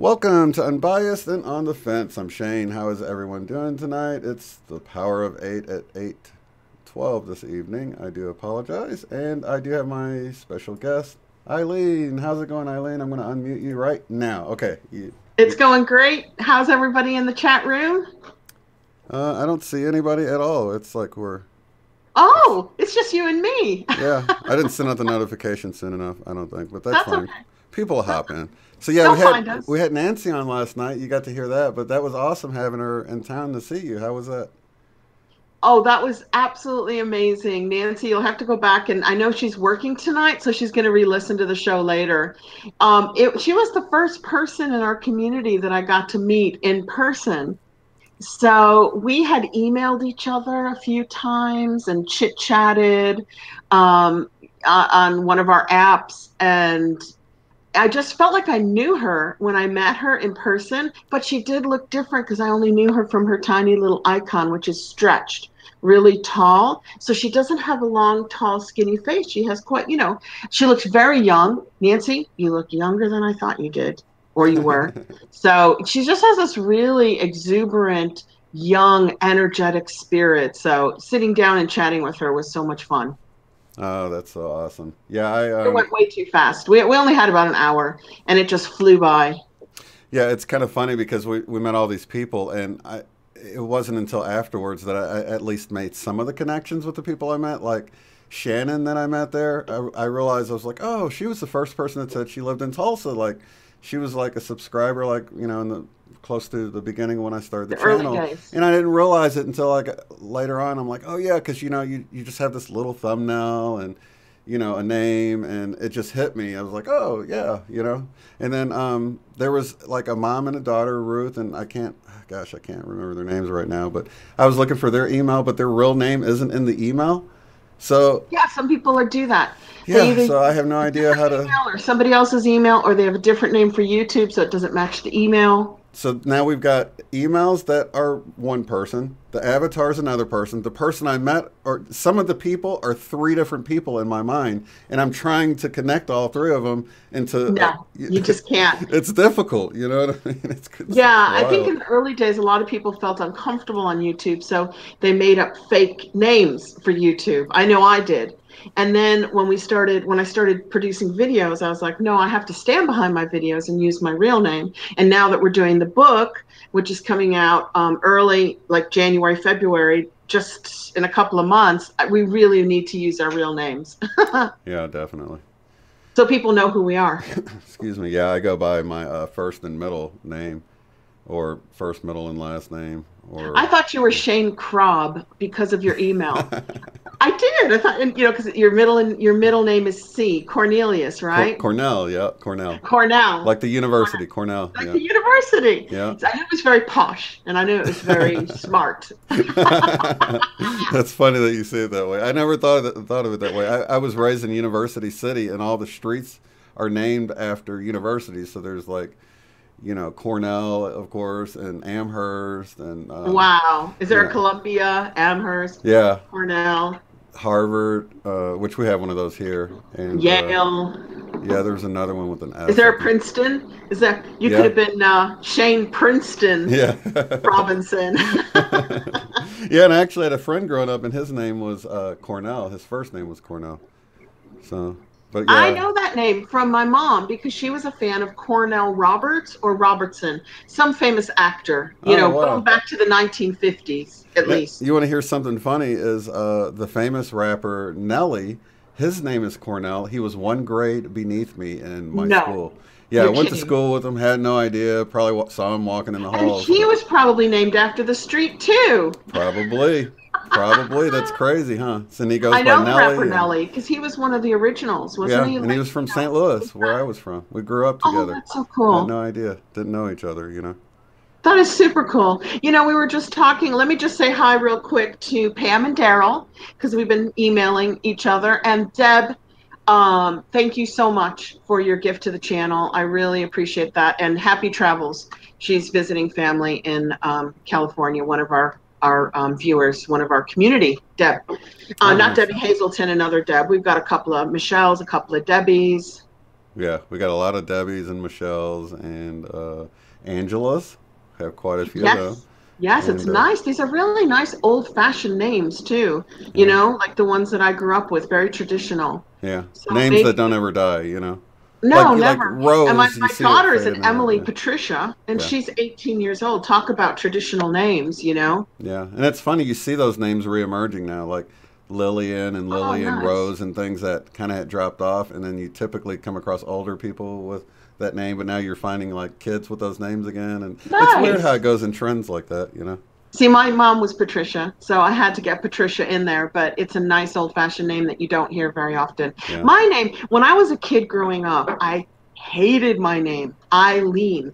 Welcome to Unbiased and On the Fence. I'm Shane. How is everyone doing tonight? It's the power of 8 at 8:12 this evening. I do apologize. And I do have my special guest, Eileen. How's it going, Eileen? I'm going to unmute you right now. Okay. It's going great. How's everybody in the chat room? I don't see anybody at all. It's like we're... Oh, it's just you and me. Yeah. I didn't send out the notification soon enough, I don't think. But that's fine. Okay. People hop in. So yeah, we had Nancy on last night. You got to hear that, but that was awesome having her in town to see you. How was that? Oh, that was absolutely amazing. Nancy, you'll have to go back, and I know she's working tonight, so she's going to re-listen to the show later. She was the first person in our community that I got to meet in person. So we had emailed each other a few times and chit-chatted on one of our apps, and I just felt like I knew her when I met her in person, but she did look different because I only knew her from her tiny little icon, which is stretched, really tall. So she doesn't have a long, tall, skinny face. She has quite, she looks very young. Nancy, you look younger than I thought you did, or you were. So she just has this really exuberant, young, energetic spirit. So sitting down and chatting with her was so much fun. Oh, that's so awesome. Yeah, it went way too fast. We only had about an hour, and it just flew by. Yeah, it's kind of funny because we met all these people, and it wasn't until afterwards that I at least made some of the connections with the people I met. Like Shannon that I met there, I realized I was like, oh, she was the first person that said she lived in Tulsa. Like she was like a subscriber, like, in close to the begining when I started the channel. Early days. And I didn't realize it until like later on. I'm like, oh yeah, because you just have this little thumbnail and a name, and it just hit me. I was like, oh yeah, And then there was like a mom and a daughter, Ruth, and I can't remember their names right now, but I was looking for their email, but their real name isn't in the email. So yeah, some people do that. Yeah, so I have no idea how to... Or somebody else's email, or they have a different name for YouTube, so it doesn't match the email. So now we've got emails that are one person, the avatar is another person, the person I met, or some of the people are three different people in my mind, and I'm trying to connect all three of them into... No, you just can't. It's difficult, you know what I mean? It's yeah, I think in the early days, a lot of people felt uncomfortable on YouTube, so they made up fake names for YouTube. I know I did. And then when I started producing videos, I was like, no, I have to stand behind my videos and use my real name. And now that we're doing the book, which is coming out early, like January, February, just in a couple of months, we really need to use our real names. Yeah, definitely. So people know who we are. Excuse me. Yeah, I go by my first and middle name, or first, middle, and last name. Or I thought you were Shane Krob because of your email. I did. I thought, because your middle name is C, Cornelius, right? Cornell, yeah, Cornell. Cornell. Like the university, Cornell. Like the university. Yeah. So I knew it was very posh, and I knew it was very smart. That's funny that you say it that way. I never thought of it that way. I was raised in University City, and all the streets are named after universities. So there's like, Cornell, of course, and Amherst, and wow. Is there a Columbia, Amherst? Yeah. Cornell. Harvard, which we have one of those here, and Yale. Yeah, there's another one with an S. Is there a Princeton? Is there? You could have been Shane Princeton. Yeah. Robinson. Yeah, and I actually had a friend growing up, and his name was Cornell. His first name was Cornell. So. But yeah. I know that name from my mom because she was a fan of Cornell Roberts or Robertson, some famous actor, going back to the 1950s at least. You want to hear something funny is the famous rapper Nelly, his name is Cornell. He was one grade beneath me in my school. Yeah, I went to school with him, had no idea, probably saw him walking in the halls. And he was probably named after the street too. Probably. Probably. That's crazy, huh? So he goes I by know the rapper Nelly, and Nelly because he was one of the originals, wasn't yeah, he? and he Like, was from St. Louis, where I was from. We grew up oh, together. that's so I had cool. no idea. Didn't know each other, you know. That is super cool. We were just talking. Let me just say hi real quick to Pam and Daryl because we've been emailing each other. And Deb, thank you so much for your gift to the channel. I really appreciate that. And happy travels. She's visiting family in California, one of our viewers, one of our community, Deb. Oh, Not nice. Debbie Hazelton, another Deb. We've got a couple of Michelles, a couple of Debbies. Yeah, we got a lot of Debbie's and Michelle's and Angela's. Have quite a few of them. Yes. Yes, it's And nice. These are really nice old-fashioned names too, yeah, like the ones that I grew up with, very traditional. yeah, So names that maybe, don't ever die, you know. no, Like never. And my, Rose, you my see it daughter is an fading out. Emily Yeah, Patricia, and yeah, she's 18 years old. Talk about traditional names. yeah. And it's funny you see those names reemerging now, like Lillian and Oh, Lily and nice. Rose and things that kind of had dropped off, and then you typically come across older people with that name, but now you're finding like kids with those names again, and it's weird how Nice. it goes in trends like that, you know. See, my mom was Patricia, so I had to get Patricia in there, but it's a nice old-fashioned name that you don't hear very often. Yeah. My name, when I was a kid growing up, I hated my name, Eileen.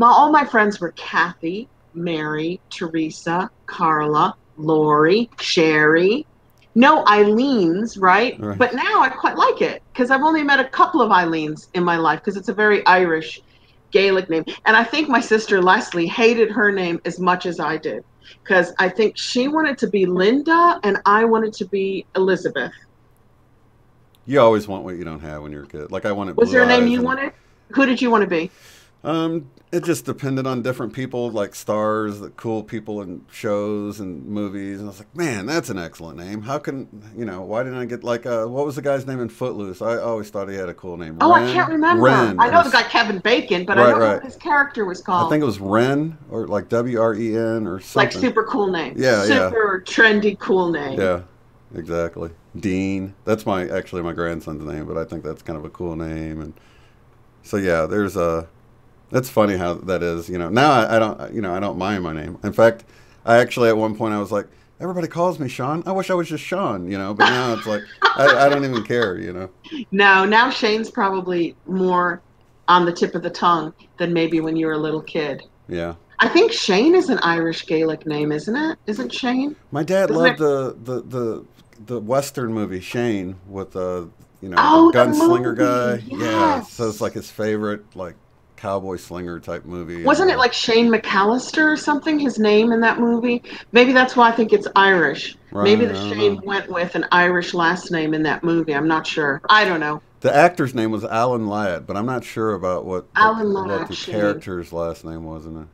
All my friends were Kathy, Mary, Teresa, Carla, Lori, Sherry. No Eileens, right? Right. But now I quite like it because I've only met a couple of Eileens in my life because it's a very Irish Gaelic name. And I think my sister Leslie hated her name as much as I did because I think she wanted to be Linda and I wanted to be Elizabeth. You always want what you don't have when you're a kid. Like I wanted Was blue there a name eyes, you and wanted? Who did you want to be? it just depended on different people, like stars, the cool people in shows and movies. And I was like, man, that's an excellent name. How can why didn't I get like what was the guy's name in Footloose? I always thought he had a cool name. Oh, I can't remember. Ren, I or know the guy Kevin Bacon, but I right, don't know right. what his character was I called. think it was Ren or like WREN or Like something. super cool name. Yeah, yeah, Super trendy cool name. yeah, exactly. Dean. That's actually my grandson's name, but I think that's kind of a cool name. And so yeah, there's a. That's funny how that is. Now I don't. I don't mind my name. In fact, I actually at one point I was like, everybody calls me Sean. I wish I was just Sean. But now it's like I don't even care. No, now Shane's probably more on the tip of the tongue than maybe when you were a little kid. Yeah. I think Shane is an Irish Gaelic name, isn't it? Isn't Shane? My dad Isn't loved it? the Western movie Shane with the Oh, the gunslinger movie. guy. Yeah. So it's like Yes. his favorite like cowboy slinger type movie. And Wasn't it like Shane McAllister or something, his name in that movie? Maybe that's why I think it's Irish. Maybe right. I the don't Shane know. went with an Irish last name in that movie. I'm not sure. I don't know. The actor's name was Alan Ladd, but I'm not sure about Alan what Ladd, the Shane. character's last name was in the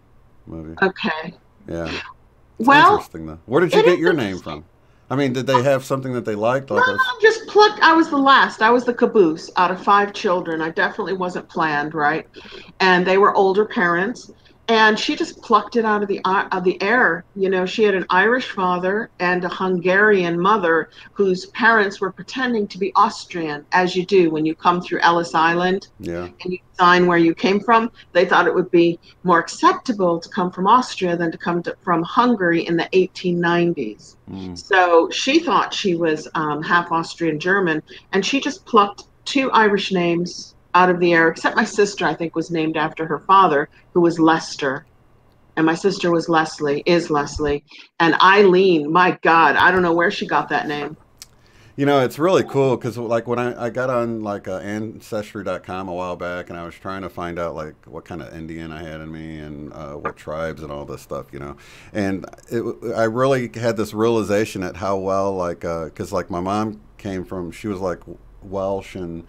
movie. Okay. Yeah, it's Well, interesting though. Where did you it get is your name interesting. from? I mean, did they have something that they liked, No, like us? no, just plucked. I was the last. I was the caboose out of 5 children. I definitely wasn't planned, right? And they were older parents, and she just plucked it out of the air. She had an Irish father and a Hungarian mother whose parents were pretending to be Austrian, as you do when you come through Ellis Island Yeah. and you sign where you came from. They thought it would be more acceptable to come from Austria than to come from Hungary in the 1890s. Mm. So she thought she was half Austrian German, and she just plucked 2 Irish names out of the air, except my sister, I think, was named after her father, who was Lester. And my sister was Leslie. And Eileen, my God, I don't know where she got that name. It's really cool because like when I got on like ancestry.com a while back and I was trying to find out like what kind of Indian I had in me and what tribes and all this stuff. And I really had this realization at how well like because like my mom she was like Welsh and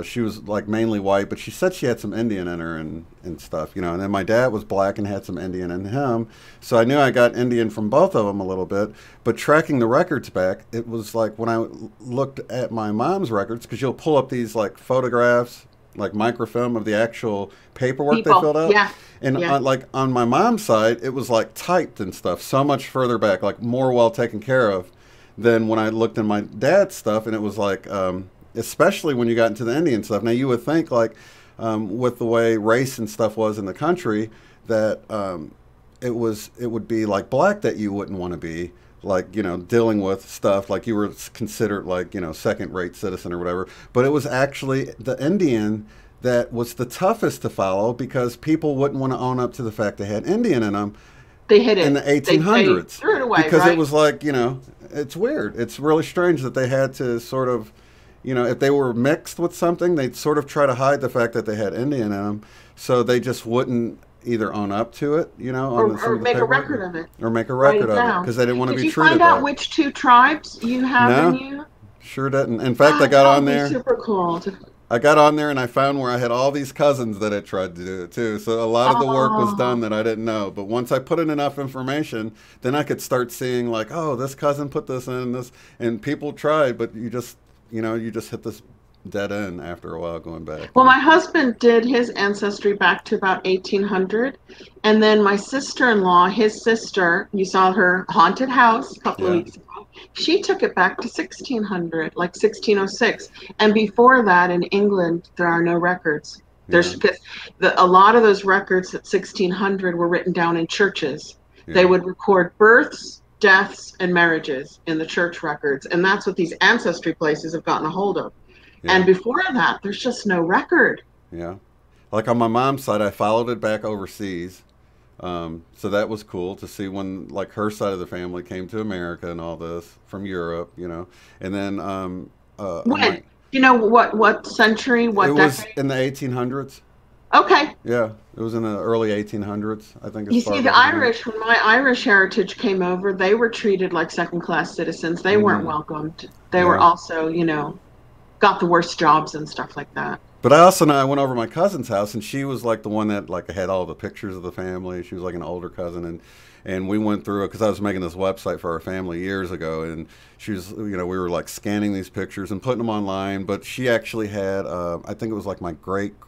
she was like mainly white, but she said she had some Indian in her and stuff, And then my dad was black and had some Indian in him. So I knew I got Indian from both of them a little bit. But tracking the records back, it was like when I looked at my mom's records, because you'll pull up these like photographs, like microfilm of the actual paperwork they filled out. Yeah. And Yeah. like on my mom's side, it was like typed and stuff, so much further back, like more well taken care of than when I looked in my dad's stuff. And it was like, especially when you got into the Indian stuff. Now you would think like with the way race and stuff was in the country that it would be like black that you wouldn't want to be like, dealing with stuff like you were considered like, second-rate citizen or whatever. But it was actually the Indian that was the toughest to follow because people wouldn't want to own up to the fact they had Indian in them. They hid it in the 1800s. They threw it away, because right? It was like, it's weird. It's really strange that they had to sort of, if they were mixed with something, they'd sort of try to hide the fact that they had Indian in them. So they just wouldn't either own up to it, or make a record of it. Or make a record of it because they didn't want to be treated. Did you find out which two tribes you have in you? Sure didn't. In fact, I got on there. Super cool. I got on there and I found where I had all these cousins that had tried to do it too. So a lot of the work was done that I didn't know. But once I put in enough information, then I could start seeing like, oh, this cousin put this in this, and people tried, but you just hit this dead end after a while going back. Well, my husband did his ancestry back to about 1800. And then my sister-in-law, his sister, you saw her haunted house a couple of weeks ago. She took it back to 1600, like 1606. And before that, in England, there are no records. There's because a lot of those records at 1600 were written down in churches. They would record births, deaths, and marriages in the church records. And that's what these ancestry places have gotten a hold of. And before that, there's just no record. Yeah. Like on my mom's side, I followed it back overseas. So that was cool to see when like her side of the family came to America and all this from Europe, and then when? What century? What it decade? Was in the 1800s. Okay. Yeah, it was in the early 1800s, I think. You see, the Irish, when my Irish heritage came over, they were treated like second-class citizens. They weren't welcomed. They were also, got the worst jobs and stuff like that. But I also know I went over to my cousin's house, and she was like the one that like had all the pictures of the family. She was like an older cousin, and we went through it because I was making this website for our family years ago, and she was, we were like scanning these pictures and putting them online. But she actually had, I think it was like my great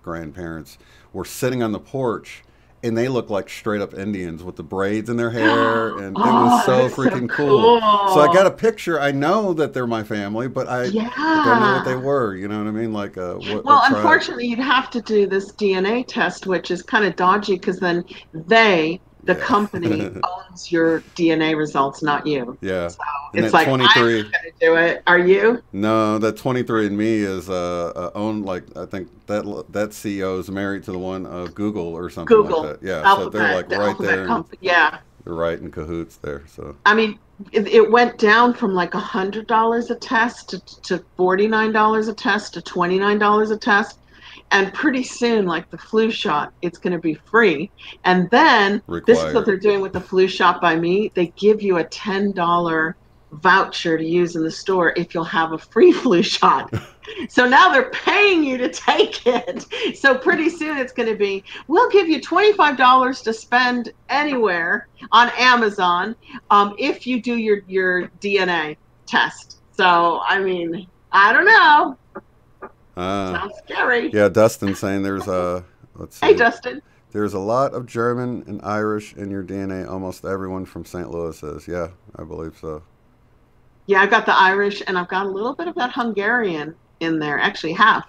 grandparents were sitting on the porch. And they look like straight up Indians with the braids in their hair, and it was so freaking cool. So I got a picture. I know that they're my family, but I don't know what they were. You know what I mean? Like, what unfortunately, you'd have to do this DNA test, which is kind of dodgy because then the company owns your DNA results, not you. Yeah. So it's like, 23, I'm going to do it. Are you? No, that 23andMe is owned, like, I think that CEO is married to the one of Google or something like that. Yeah. Alphabet, so they're like right there. They're right in cahoots there. So I mean, it went down from like $100 a test to $49 a test to $29 a test. And pretty soon, like the flu shot, it's going to be free. And then this is what they're doing with the flu shot by me. They give you a $10 voucher to use in the store if you'll have a free flu shot. So now they're paying you to take it. So pretty soon it's going to be, we'll give you $25 to spend anywhere on Amazon if you do your DNA test. So, I mean, I don't know. Sounds scary. Yeah, Dustin's saying there's let's see. Hey, Dustin. There's a lot of German and Irish in your DNA. Almost everyone from St. Louis is. Yeah, I believe so. Yeah, I got the Irish, and I've got a little bit of that Hungarian in there. Actually, half.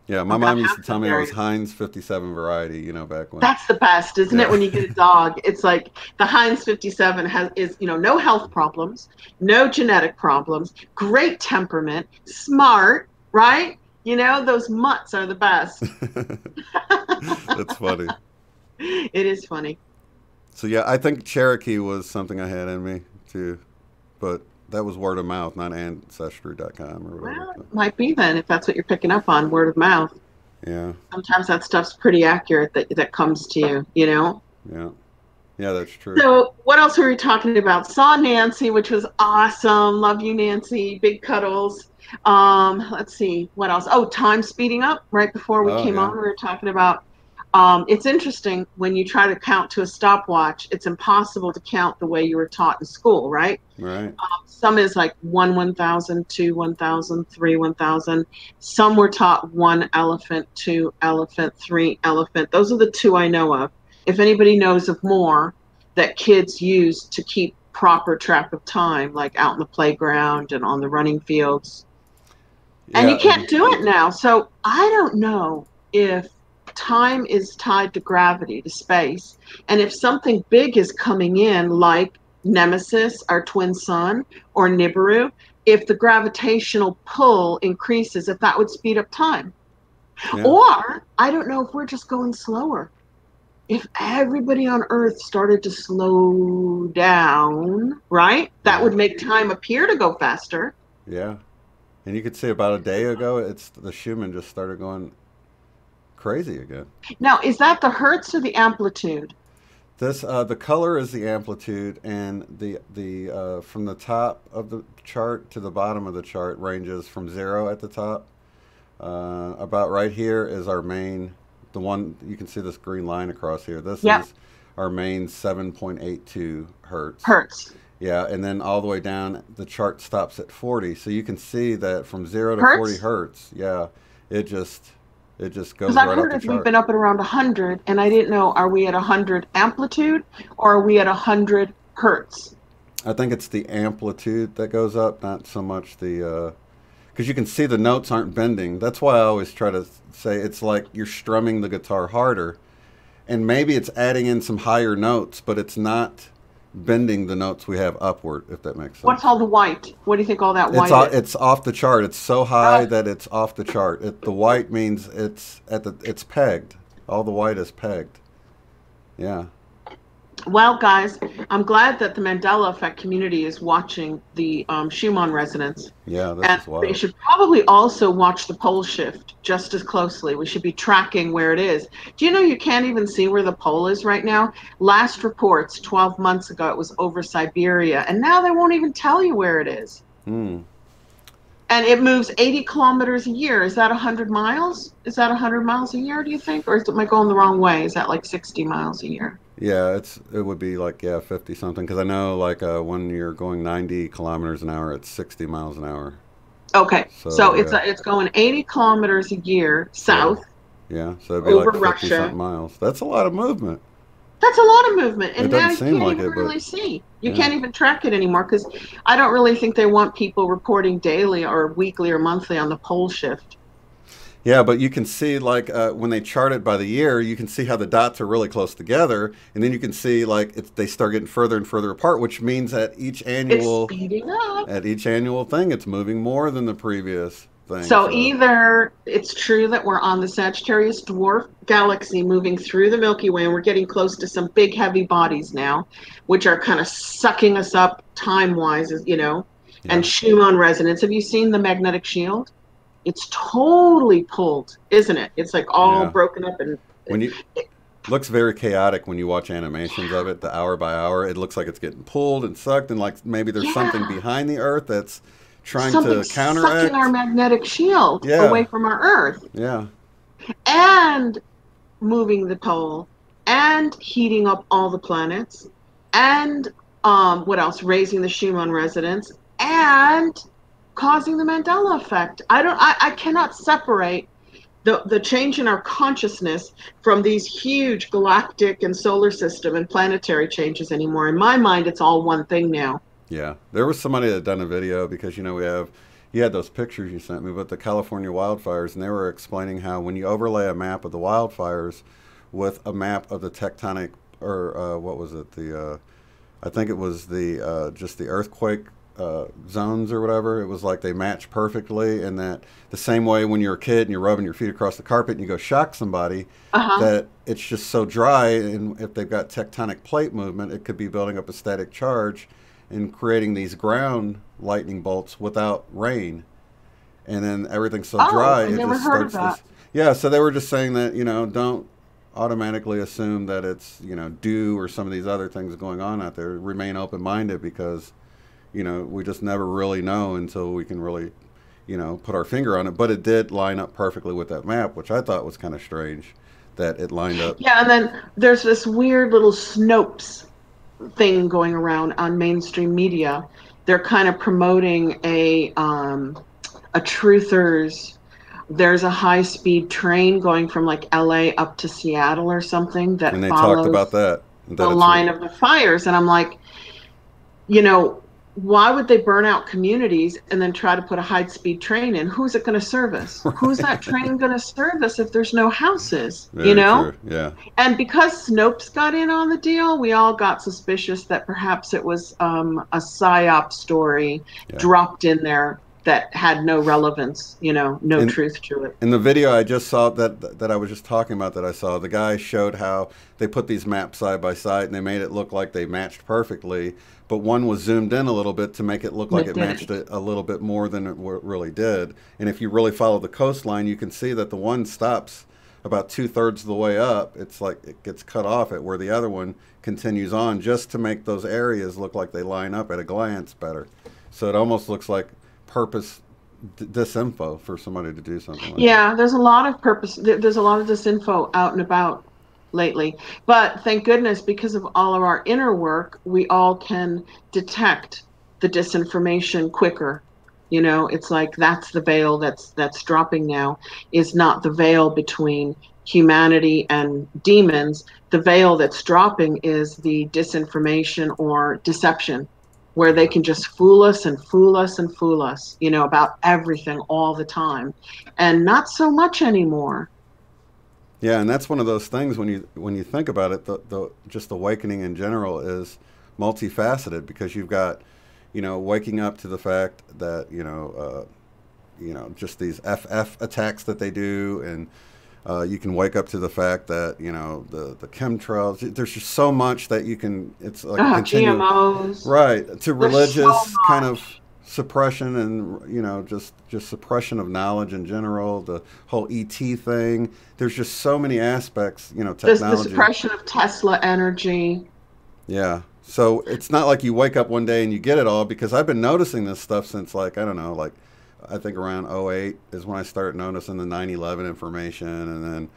Yeah, my mom used to tell me it was Heinz 57 variety, back when. That's the best, isn't it, when you get a dog? It's like the Heinz 57 is no health problems, no genetic problems, great temperament, smart, right? Those mutts are the best. That's funny. It is funny. So, yeah, I think Cherokee was something I had in me, too. But that was word of mouth, not Ancestry.com or whatever. Well, might be then, if that's what you're picking up on, word of mouth. Yeah. Sometimes that stuff's pretty accurate that comes to you, Yeah. Yeah, that's true. So what else were we talking about? Saw Nancy, which was awesome. Love you, Nancy. Big cuddles. Let's see what else. Oh, time speeding up. Right before we came on, we were talking about it's interesting when you try to count to a stopwatch, it's impossible to count the way you were taught in school, right? Right. Some is like 1 1,000, 2 1,000, 3 1,000. Some were taught 1 elephant, 2 elephant, 3 elephant. Those are the 2 I know of. If anybody knows of more that kids use to keep proper track of time, like out in the playground and on the running fields. And you can't do it now. So I don't know if time is tied to gravity, to space. And if something big is coming in, like Nemesis, our twin sun, or Nibiru, if the gravitational pull increases, if that would speed up time. Yeah. Or I don't know if we're just going slower. If everybody on Earth started to slow down, right? That would make time appear to go faster. Yeah. And you could see about a day ago, it's the Schumann just started going crazy again. Now, is that the hertz or the amplitude? This the color is the amplitude, and the from the top of the chart to the bottom of the chart ranges from 0 at the top. About right here is our main, the one you can see this green line across here. This is our main 7.82 hertz. Hertz. Yeah, and then all the way down, the chart stops at 40. So you can see that from 0 to Hertz? 40 hertz, yeah, it just goes Because right I've off heard the if we've chart. been up at around 100, and I didn't know, are we at 100 amplitude or are we at 100 hertz? I think it's the amplitude that goes up, not so much the, because you can see the notes aren't bending. That's why I always try to say it's like you're strumming the guitar harder, and maybe it's adding in some higher notes, but it's not bending the notes we have upward, if that makes sense. What's all the white? What do you think all that white is? It's off the chart. It's so high that it's off the chart. The white means it's pegged. All the white is pegged. Yeah. Well, guys, I'm glad that the Mandela Effect community is watching the Schumann resonance. Yeah, this And is wild. they should probably also watch the pole shift just as closely. We should be tracking where it is. Do you know you can't even see where the pole is right now? Last reports 12 months ago, it was over Siberia, and now they won't even tell you where it is. Hmm. And it moves 80 kilometers a year. Is that 100 miles? Is that 100 miles a year, do you think? Or am I going the wrong way? Is that like 60 miles a year? Yeah, it would be like 50 something, because I know like when you're going 90 kilometers an hour, it's 60 miles an hour. Okay, so yeah. it's going 80 kilometers a year south. Yeah, so it'd be over like 50 Russia. something miles. That's a lot of movement. That's a lot of movement, and It now doesn't you seem can't like even it, but- really see. You yeah. can't even track it anymore because I don't really think they want people reporting daily or weekly or monthly on the pole shift. Yeah, but you can see like when they chart it by the year, you can see how the dots are really close together, and then you can see like they start getting further and further apart, which means at each annual It's speeding up. thing, it's moving more than the previous thing. So either it's true that we're on the Sagittarius dwarf galaxy moving through the Milky Way, and we're getting close to some big heavy bodies now, which are kind of sucking us up time-wise, you know, and Schumann resonance. Have you seen the magnetic shield? It's totally pulled, isn't it? It's like all broken up, and looks very chaotic when you watch animations of it, the hour by hour. It looks like it's getting pulled and sucked, and like maybe there's something behind the Earth that's trying to counteract. Sucking our magnetic shield away from our Earth. Yeah. And moving the pole, and heating up all the planets, and what else? Raising the Schumann resonance, and causing the Mandela effect. I cannot separate the change in our consciousness from these huge galactic and solar system and planetary changes anymore. In my mind, it's all one thing now. Yeah. There was somebody that done a video because, you know, you had those pictures you sent me, but the California wildfires, and they were explaining how when you overlay a map of the wildfires with a map of the tectonic, or what was it? I think it was just the earthquake zones or whatever. It was like they match perfectly, and that the same way when you're a kid and you're rubbing your feet across the carpet and you go shock somebody, that it's just so dry, and if they've got tectonic plate movement, it could be building up a static charge and creating these ground lightning bolts without rain, and then everything's so dry I never heard of that. Yeah, so they were just saying that, you know, don't automatically assume that it's, you know, dew or some of these other things going on out there. Remain open-minded, because you know, we just never really know until we can really, you know, put our finger on it. But it did line up perfectly with that map, which I thought was kind of strange that it lined up. Yeah, and then there's this weird little Snopes thing going around on mainstream media. They're kind of promoting a truthers. There's a high-speed train going from like LA up to Seattle or something that And they follows talked about that. the line of the fires. And I'm like, you know, why would they burn out communities and then try to put a high-speed train in? Who's it going to service? Right. Who's that train going to service if there's no houses? Very You know? true. Yeah. And because Snopes got in on the deal, we all got suspicious that perhaps it was a psyop story dropped in there that had no relevance, you know, no truth to it. In the video I just saw that I was just talking about that I saw, the guy showed how they put these maps side by side and they made it look like they matched perfectly, but one was zoomed in a little bit to make it look like it matched it a little bit more than it really did. And if you really follow the coastline, you can see that the one stops about 2/3 of the way up. It's like it gets cut off at where the other one continues on, just to make those areas look like they line up at a glance better. So it almost looks like purpose disinfo for somebody to do something like that. There's a lot of purpose. There's a lot of disinfo out and about lately, but thank goodness, because of all of our inner work, we all can detect the disinformation quicker. You know, it's like that's the veil that's dropping now, is not the veil between humanity and demons. The veil that's dropping is the disinformation or deception, where they can just fool us and fool us and fool us, you know, about everything all the time, and not so much anymore. Yeah, and that's one of those things when you think about it, the just awakening in general is multifaceted, because you've got, you know, waking up to the fact that, you know, just these FF attacks that they do, and you can wake up to the fact that, you know, the chemtrails, there's just so much that you can, it's like GMOs. Right, to religious kind of suppression, and, you know, just suppression of knowledge in general, the whole ET thing. There's just so many aspects, you know, technology. The suppression of Tesla energy. Yeah. So it's not like you wake up one day and you get it all, because I've been noticing this stuff since, like, I don't know, like, I think around 2008 is when I started noticing the 9/11 information, and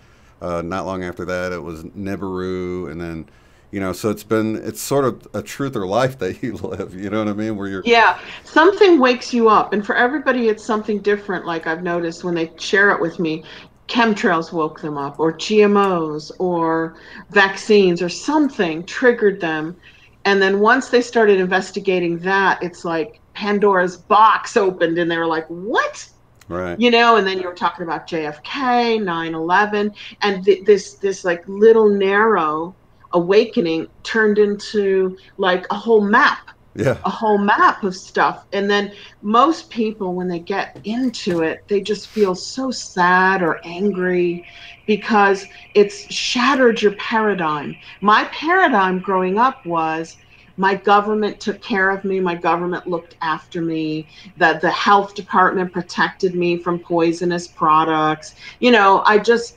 then not long after that it was Nibiru, and then, you know, so it's sort of a truth or life that you live, you know what I mean, where you're... Yeah, something wakes you up, and for everybody it's something different. Like I've noticed when they share it with me, chemtrails woke them up, or GMOs, or vaccines, or something triggered them. And then once they started investigating that, it's like Pandora's box opened, and they were like, what? Right. You know, and then you were talking about JFK, 9/11, and this like little narrow awakening turned into like a whole map. Yeah. A whole map of stuff. And then most people, when they get into it, they just feel so sad or angry, because it's shattered your paradigm. My paradigm growing up was, my government took care of me, my government looked after me, that the health department protected me from poisonous products. You know, I just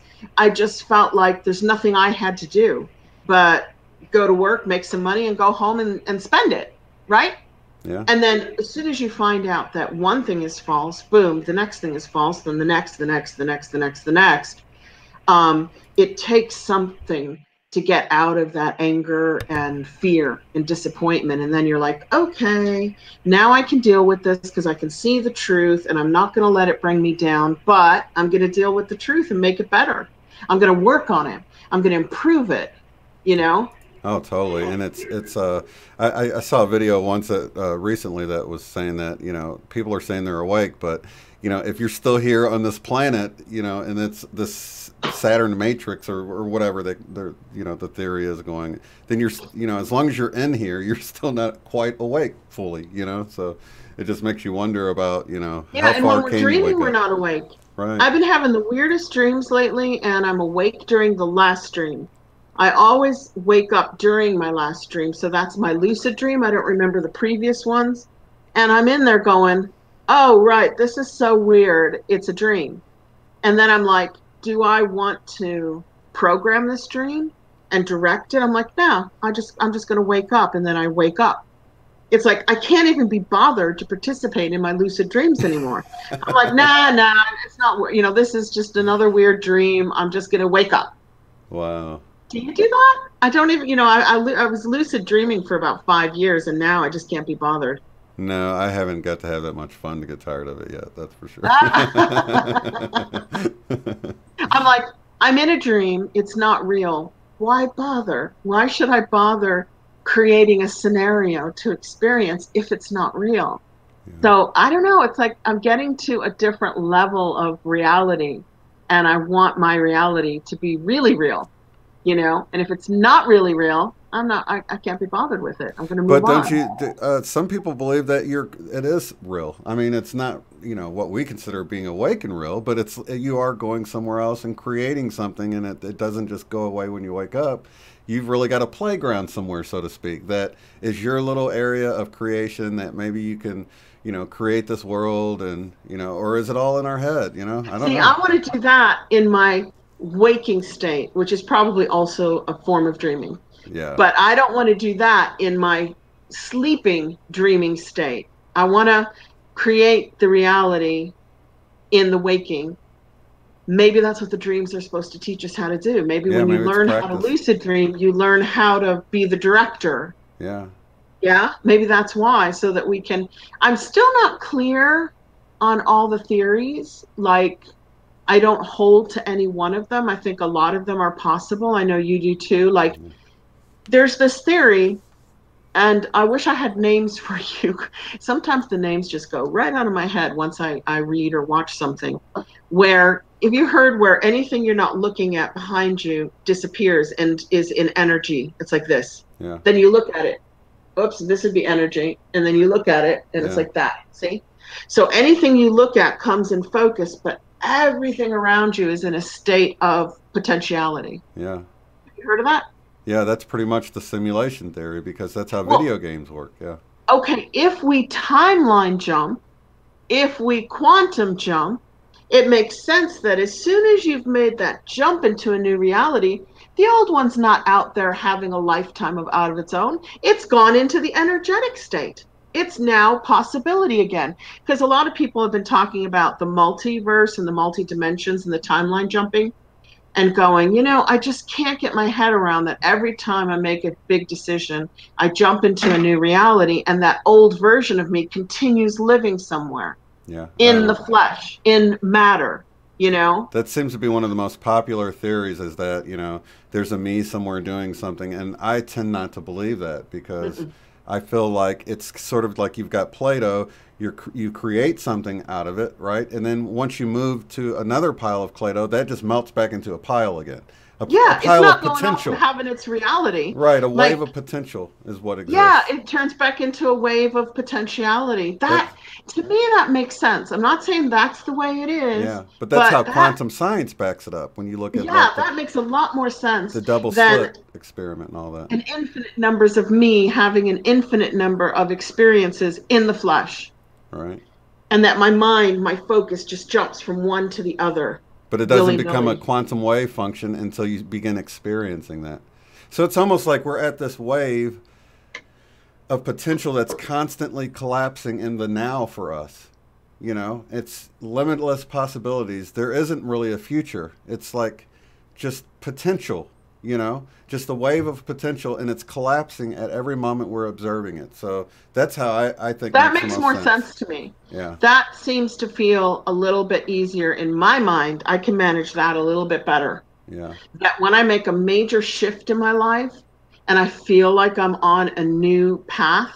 felt like there's nothing I had to do but go to work, make some money, and go home and spend it, right? Yeah. And then as soon as you find out that one thing is false, boom, the next thing is false, then the next. It takes something to get out of that anger and fear and disappointment. And then you're like, okay, now I can deal with this because I can see the truth, and I'm not going to let it bring me down, but I'm going to deal with the truth and make it better. I'm going to work on it. I'm going to improve it, you know? Oh, totally. And I saw a video once that recently that was saying that, you know, people are saying they're awake, but, you know, if you're still here on this planet, you know, and it's this Saturn matrix or whatever they're, you know, the theory is going, then you're, you know, as long as you're in here, you're still not quite awake fully, you know, so it just makes you wonder about, you know, how far can you wake up? Yeah, and when we're dreaming, we're not awake. Right. I've been having the weirdest dreams lately, and I'm awake during the last dream. I always wake up during my last dream. So that's my lucid dream. I don't remember the previous ones. And I'm in there going, oh, right, this is so weird. It's a dream. And then I'm like, do I want to program this dream and direct it? I'm like, no, I'm just going to wake up. And then I wake up. It's like, I can't even be bothered to participate in my lucid dreams anymore. I'm like, nah, it's not, you know, this is just another weird dream. I'm just going to wake up. Wow. Do you do that? I don't even, you know, I was lucid dreaming for about 5 years, and now I just can't be bothered. No, I haven't got to have that much fun to get tired of it yet. That's for sure. I'm like, I'm in a dream. It's not real. Why bother? Why should I bother creating a scenario to experience if it's not real. Yeah. So I don't know. It's like I'm getting to a different level of reality, and I want my reality to be really real, you know? And if it's not really real, I can't be bothered with it. I'm going to move But don't on. you? Some people believe that it is real. I mean, it's not what we consider being awake and real, but it's you are going somewhere else and creating something, and it doesn't just go away when you wake up. You've really got a playground somewhere, so to speak, that is your little area of creation that maybe you can, create this world, and or is it all in our head? I don't See, know. I want to do that in my waking state, which is probably also a form of dreaming. Yeah, But I don't want to do that in my sleeping, dreaming state. I want to create the reality in the waking. Maybe that's what the dreams are supposed to teach us how to do. Maybe yeah, when you maybe it's learn how to practice. lucid dream, you learn how to be the director. Yeah, Yeah, maybe that's why, so that we can. I'm still not clear on all the theories. Like, I don't hold to any one of them. I think a lot of them are possible. I know you do too. Like, there's this theory, and I wish I had names for you. Sometimes the names just go right out of my head once I read or watch something. Where, if you heard where anything you're not looking at behind you disappears and is in energy, it's like this. yeah, Then you look at it. Oops, this would be energy. And then you look at it, and it's yeah, like that. See? So anything you look at comes in focus, but everything around you is in a state of potentiality. yeah. You heard of that? Yeah, that's pretty much the simulation theory because that's how Well, video games work. Yeah. okay, if we timeline jump, if we quantum jump, it makes sense that as soon as you've made that jump into a new reality, the old one's not out there having a lifetime of out of its own. It's gone into the energetic state. It's now possibility again. Because a lot of people have been talking about the multiverse and the multi dimensions and the timeline jumping, and going, I just can't get my head around that every time I make a big decision, I jump into a new reality, and that old version of me continues living somewhere Yeah. in the flesh, in matter, you know? That seems to be one of the most popular theories is that, there's a me somewhere doing something. And I tend not to believe that because Mm-mm. I feel like it's sort of like you've got Play-Doh, you create something out of it, right? And then once you move to another pile of Play-Doh, that just melts back into a pile again. A Yeah, it's pile of not going off and potential. having its reality. Right, a wave Like, of potential is what yeah, exists. it turns back into a wave of potentiality. That That, to me, that makes sense. I'm not saying that's the way it is, Yeah, but that's how but that, quantum science backs it up when you look at yeah, like that makes a lot more the sense double than slit experiment and all that. an infinite numbers of me having an infinite number of experiences in the flesh, Right? and that my mind, my focus just jumps from one to the other But it doesn't become a willy-nilly. quantum wave function until you begin experiencing that. So it's almost like we're at this wave of potential that's constantly collapsing in the now for us. It's limitless possibilities. There isn't really a future. It's like just potential, just a wave of potential, and it's collapsing at every moment we're observing it. So that's how I think That makes the makes most more sense. sense to me. Yeah, That seems to feel a little bit easier in my mind. I can manage that a little bit better. yeah, That when I make a major shift in my life and I feel like I'm on a new path,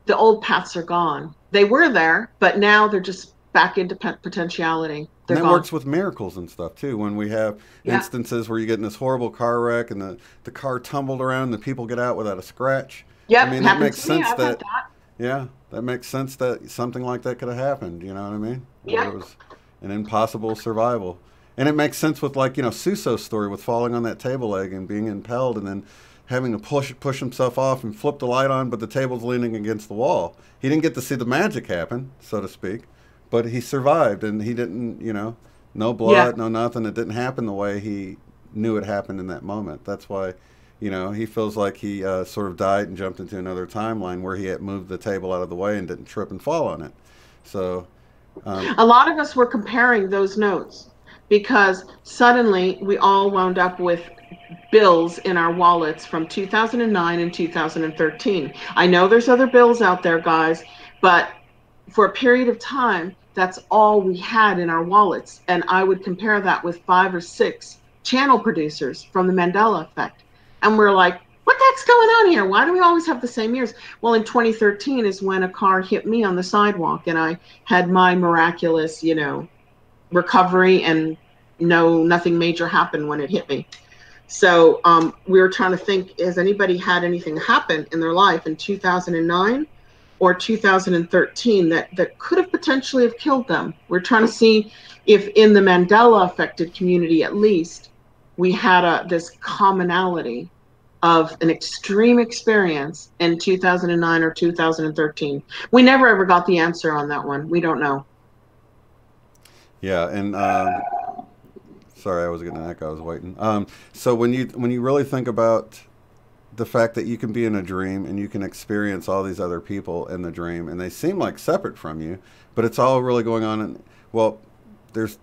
the old paths are gone. They were there, but now they're just back into potentiality. and They're that gone. works with miracles and stuff too. When we have Yeah. instances where you get in this horrible car wreck and the car tumbled around and the people get out without a scratch. I Yep. mean, that Happened makes to me. sense I've had that, that. yeah, that makes sense that something like that could have happened. You know what I mean? Where it Yep. was an impossible survival. And it makes sense with like, Suso's story with falling on that table leg and being impelled and then having to push himself off and flip the light on, but the table's leaning against the wall. He didn't get to see the magic happen, so to speak, but he survived and he didn't, no Yeah. blood, no nothing. It didn't happen the way he knew it happened in that moment. That's why, he feels like he sort of died and jumped into another timeline where he had moved the table out of the way and didn't trip and fall on it. So, um, A lot of us were comparing those notes because suddenly we all wound up with bills in our wallets from 2009 and 2013. I know there's other bills out there, guys, but for a period of time, that's all we had in our wallets. And I would compare that with 5 or 6 channel producers from the Mandela effect. And we're like, what the heck's going on here? Why do we always have the same ears? Well, in 2013 is when a car hit me on the sidewalk, and I had my miraculous, recovery, and nothing major happened when it hit me. So we were trying to think, has anybody had anything happen in their life in 2009 or 2013 that could have potentially have killed them? We're trying to see if in the Mandela affected community, at least, we had this commonality of an extreme experience in 2009 or 2013. We never ever got the answer on that one. We don't know. Yeah, and sorry, I was getting an echo. I was waiting. So when you really think about the fact that you can be in a dream and you can experience all these other people in the dream, and they seem like separate from you, but it's all really going on. And well, there's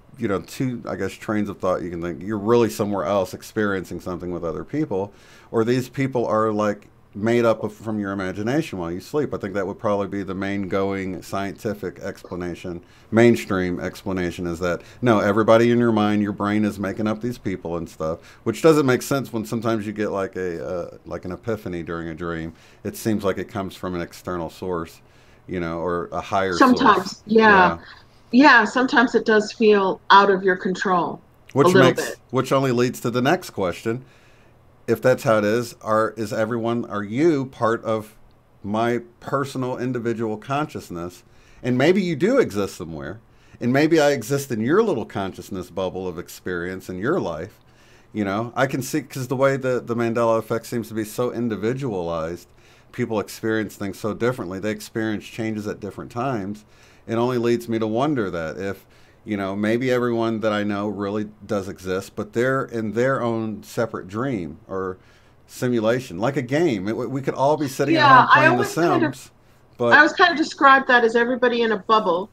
two, I guess, trains of thought. You can think you're really somewhere else experiencing something with other people, or these people are like made up from your imagination while you sleep. I think that would probably be the main going scientific explanation, mainstream explanation, is that no, everybody in your mind, your brain is making up these people and stuff, which doesn't make sense when sometimes you get like an epiphany during a dream. It seems like it comes from an external source, or a higher sometimes source. Yeah, sometimes it does feel out of your control. Which only leads to the next question. If that's how it is, are you part of my personal individual consciousness? And maybe you do exist somewhere, and maybe I exist in your little consciousness bubble of experience in your life. I can see, because the way the Mandela effect seems to be so individualized, people experience things so differently. They experience changes at different times. It only leads me to wonder that if, maybe everyone that I know really does exist, but they're in their own separate dream or simulation, like a game. We could all be sitting at home playing The Sims. But I always kind of describe that as everybody in a bubble,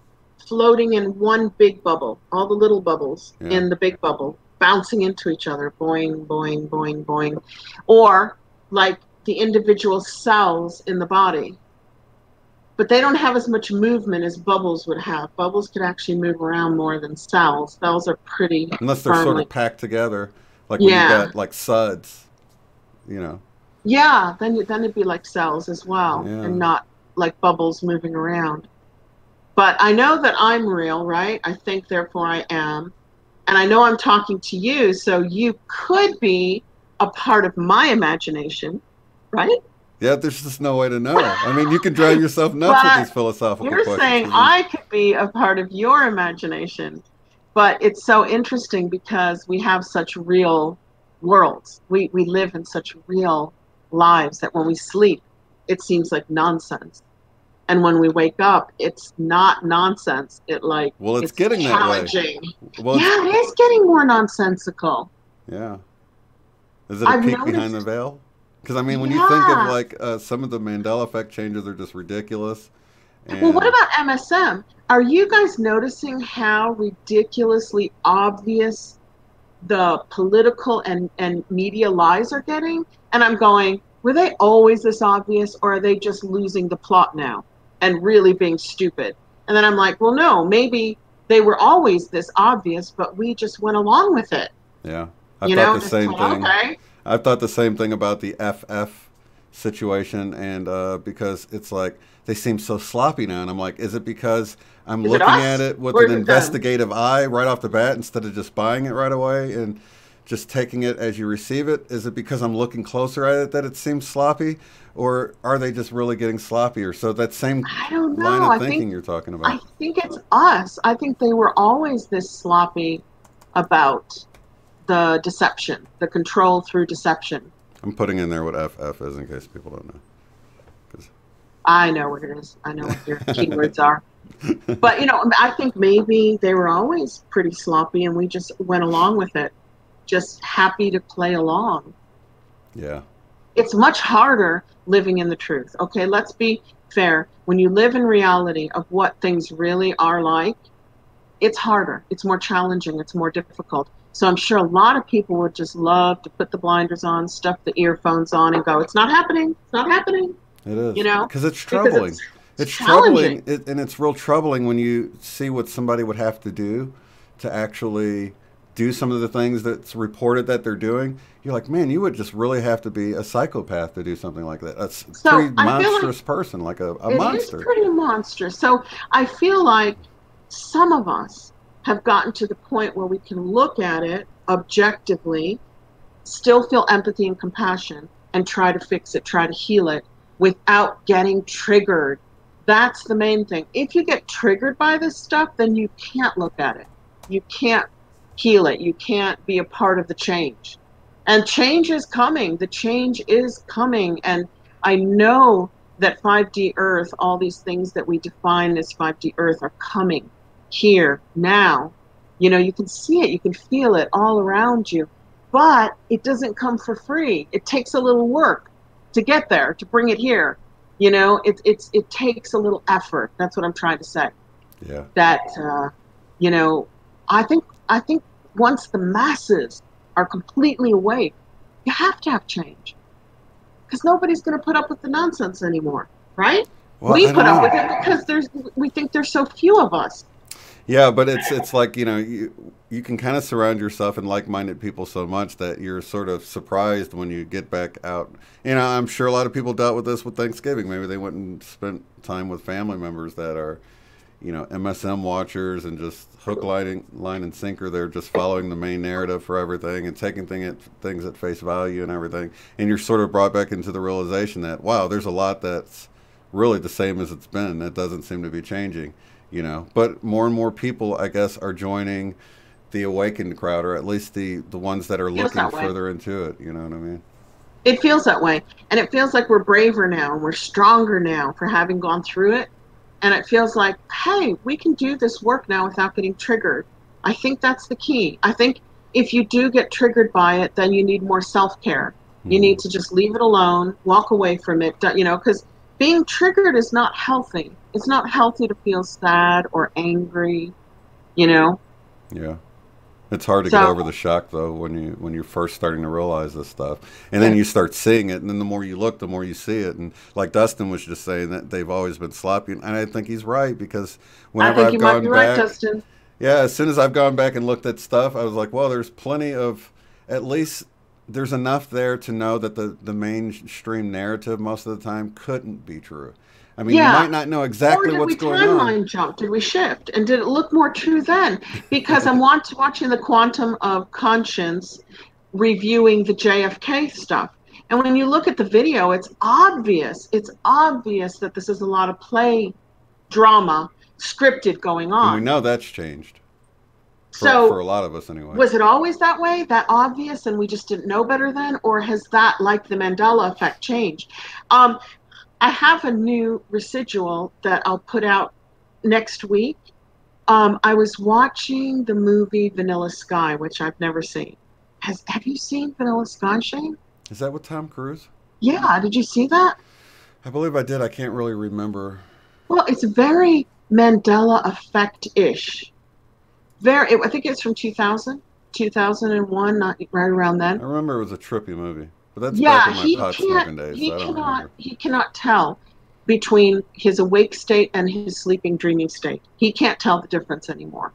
floating in one big bubble, all the little bubbles in the big bubble, bouncing into each other, boing, boing, boing, boing. Or like the individual cells in the body. But they don't have as much movement as bubbles would have. Bubbles could actually move around more than cells. Cells are pretty unless they're sort of packed together, like when you got like suds, Yeah, then it'd be like cells as well, and not like bubbles moving around. But I know that I'm real, right? I think, therefore I am. And I know I'm talking to you, so you could be a part of my imagination, right? Yeah, there's just no way to know. I mean, you can drive yourself nuts with these philosophical questions. You're saying I could be a part of your imagination. But it's so interesting because we have such real worlds. We live in such real lives that when we sleep, it seems like nonsense. And when we wake up, it's not nonsense. It's getting challenging. That way. Well, it is getting more nonsensical. Yeah. Is it a peek behind the veil? Because, I mean, when you think of, like, some of the Mandela effect changes are just ridiculous. Well, what about MSM? Are you guys noticing how ridiculously obvious the political and media lies are getting? And I'm going, were they always this obvious, or are they just losing the plot now and really being stupid? And then I'm like, well, no, maybe they were always this obvious, but we just went along with it. Yeah, I thought the same thing. Okay. I thought the same thing about the FF situation, and because it's like they seem so sloppy now, and I'm like, is it because I'm looking at it with an investigative eye right off the bat instead of just buying it right away and just taking it as you receive it? Is it because I'm looking closer at it that it seems sloppy, or are they just really getting sloppier? So that same line of thinking you're talking about. I think it's us. I think they were always this sloppy about the deception, the control through deception. I'm putting in there what FF is in case people don't know. I know what it is. I know what your keywords are. But, I think maybe they were always pretty sloppy and we just went along with it, just happy to play along. Yeah. It's much harder living in the truth. Okay, let's be fair. When you live in reality of what things really are like, it's harder. It's more challenging. It's more difficult. So I'm sure a lot of people would just love to put the blinders on, stuff the earphones on, and go, it's not happening. It's not happening. It is. Because it's troubling. It's troubling. And it's real troubling when you see what somebody would have to do to actually do some of the things that's reported that they're doing, you're like, man, you would just really have to be a psychopath to do something like that. That's a So pretty I feel like monstrous person, like a it is monster. pretty monstrous. So I feel like some of us have gotten to the point where we can look at it objectively, still feel empathy and compassion, and try to fix it, try to heal it without getting triggered. That's the main thing. If you get triggered by this stuff, then you can't look at it. You can't heal it. You can't be a part of the change. And change is coming. The change is coming. And I know that 5D Earth, all these things that we define as 5D Earth are coming here now. You know, you can see it, you can feel it all around you, but it doesn't come for free. It takes a little work to get there, to bring it here. You know, it takes a little effort. That's what I'm trying to say. Yeah. That you know, I think once the masses are completely awake, you have to have change, because nobody's going to put up with the nonsense anymore, right? Well, We I put don't up know. with it because we think there's so few of us. Yeah, but it's like, you know, you can kind of surround yourself in like-minded people so much that you're sort of surprised when you get back out. You know, I'm sure a lot of people dealt with this with Thanksgiving. Maybe they went and spent time with family members that are, you know, MSM watchers and just hook, line, and sinker. They're just following the main narrative for everything and taking things at face value and everything. And you're sort of brought back into the realization that, wow, there's a lot that's really the same as it's been. That doesn't seem to be changing. You know, but more and more people, I guess, are joining the awakened crowd, or at least the ones that are looking further into it. You know what I mean? It feels that way. And it feels like we're braver now and we're stronger now for having gone through it. And it feels like, hey, we can do this work now without getting triggered. I think that's the key. I think if you do get triggered by it, then you need more self-care. You need to just leave it alone, walk away from it, you know, because being triggered is not healthy. It's not healthy to feel sad or angry, you know? Yeah. It's hard to get over the shock, though, when you're first starting to realize this stuff. And then you start seeing it, and then the more you look, the more you see it. And like Dustin was just saying, that they've always been sloppy. And I think he's right, because whenever I've gone back... right, Dustin. Yeah, as soon as I've gone back and looked at stuff, I was like, well, there's plenty of... At least there's enough there to know that the mainstream narrative most of the time couldn't be true. I mean, you might not know exactly what's going on. Or did we timeline jump? Did we shift? And did it look more true then? Because I'm watching the Quantum of Conscience reviewing the JFK stuff. And when you look at the video, it's obvious. It's obvious that this is a lot of play drama, scripted going on. And we know that's changed. For a lot of us anyway. Was it always that way, that obvious, and we just didn't know better then? Or has that, like the Mandela effect, changed? I have a new residual that I'll put out next week. I was watching the movie Vanilla Sky, which I've never seen. Have you seen Vanilla Sky, Shane? Is that with Tom Cruise? Yeah, did you see that? I believe I did. I can't really remember. Well, it's very Mandela effect-ish. I think it's from 2000, 2001, not right around then. I remember it was a trippy movie. But that's back in my pot smoking days. He cannot tell between his awake state and his sleeping, dreaming state. He can't tell the difference anymore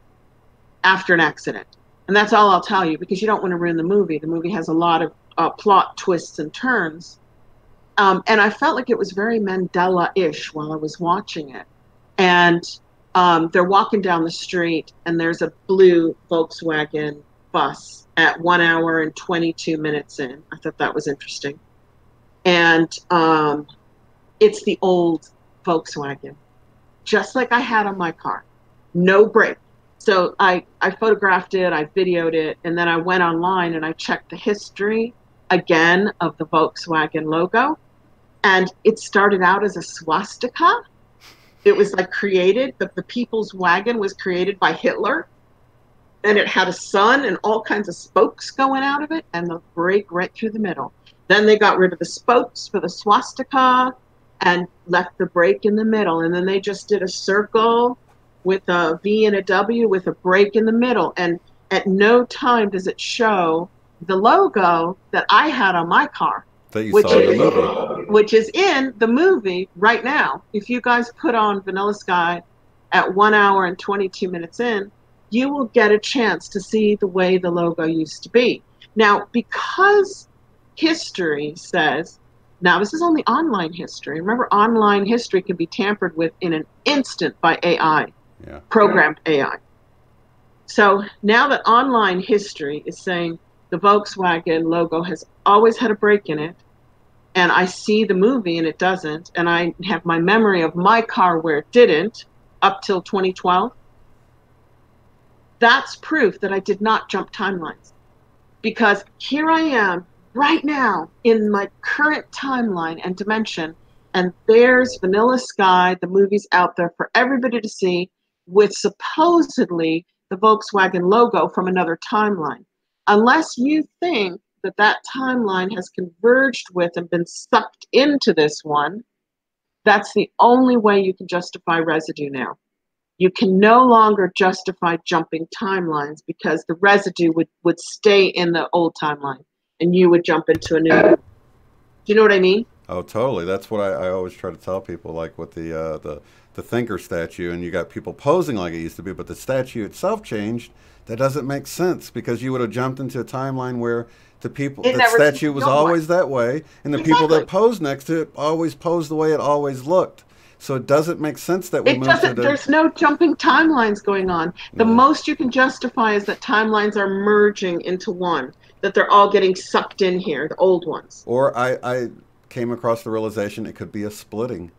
after an accident. And that's all I'll tell you, because you don't want to ruin the movie. The movie has a lot of plot twists and turns. And I felt like it was very Mandela-ish while I was watching it. And they're walking down the street, and there's a blue Volkswagen bus at 1 hour and 22 minutes in. I thought that was interesting. And it's the old Volkswagen, just like I had on my car. No brake. So I photographed it, I videoed it, and then I went online and I checked the history again of the Volkswagen logo. And it started out as a swastika. It was like created, the People's Wagon was created by Hitler. And it had a sun and all kinds of spokes going out of it, and the brake right through the middle. Then they got rid of the spokes for the swastika and left the brake in the middle. And then they just did a circle with a V and a W with a brake in the middle. And at no time does it show the logo that I had on my car. That you saw in the movie. Which is in the movie right now. If you guys put on Vanilla Sky at 1 hour and 22 minutes in, you will get a chance to see the way the logo used to be. Now, because history says, now this is only online history. Remember, online history can be tampered with in an instant by AI, programmed AI. So now that online history is saying the Volkswagen logo has always had a break in it, and I see the movie and it doesn't, and I have my memory of my car where it didn't up till 2012, that's proof that I did not jump timelines. Because here I am right now in my current timeline and dimension, and there's Vanilla Sky, the movie's out there for everybody to see, with supposedly the Volkswagen logo from another timeline. Unless you think that that timeline has converged with and been sucked into this one, that's the only way you can justify residue now. You can no longer justify jumping timelines because the residue would stay in the old timeline and you would jump into a new one. Do you know what I mean? Oh, totally. That's what I always try to tell people, like with the thinker statue, and you got people posing like it used to be, but the statue itself changed. That doesn't make sense because you would have jumped into a timeline where the people, the statue was always that way, and the people that posed next to it always posed the way it always looked. So it doesn't make sense that we moved to the... There's no jumping timelines going on. The most you can justify is that timelines are merging into one, that they're all getting sucked in here, the old ones. Or I came across the realization it could be a splitting.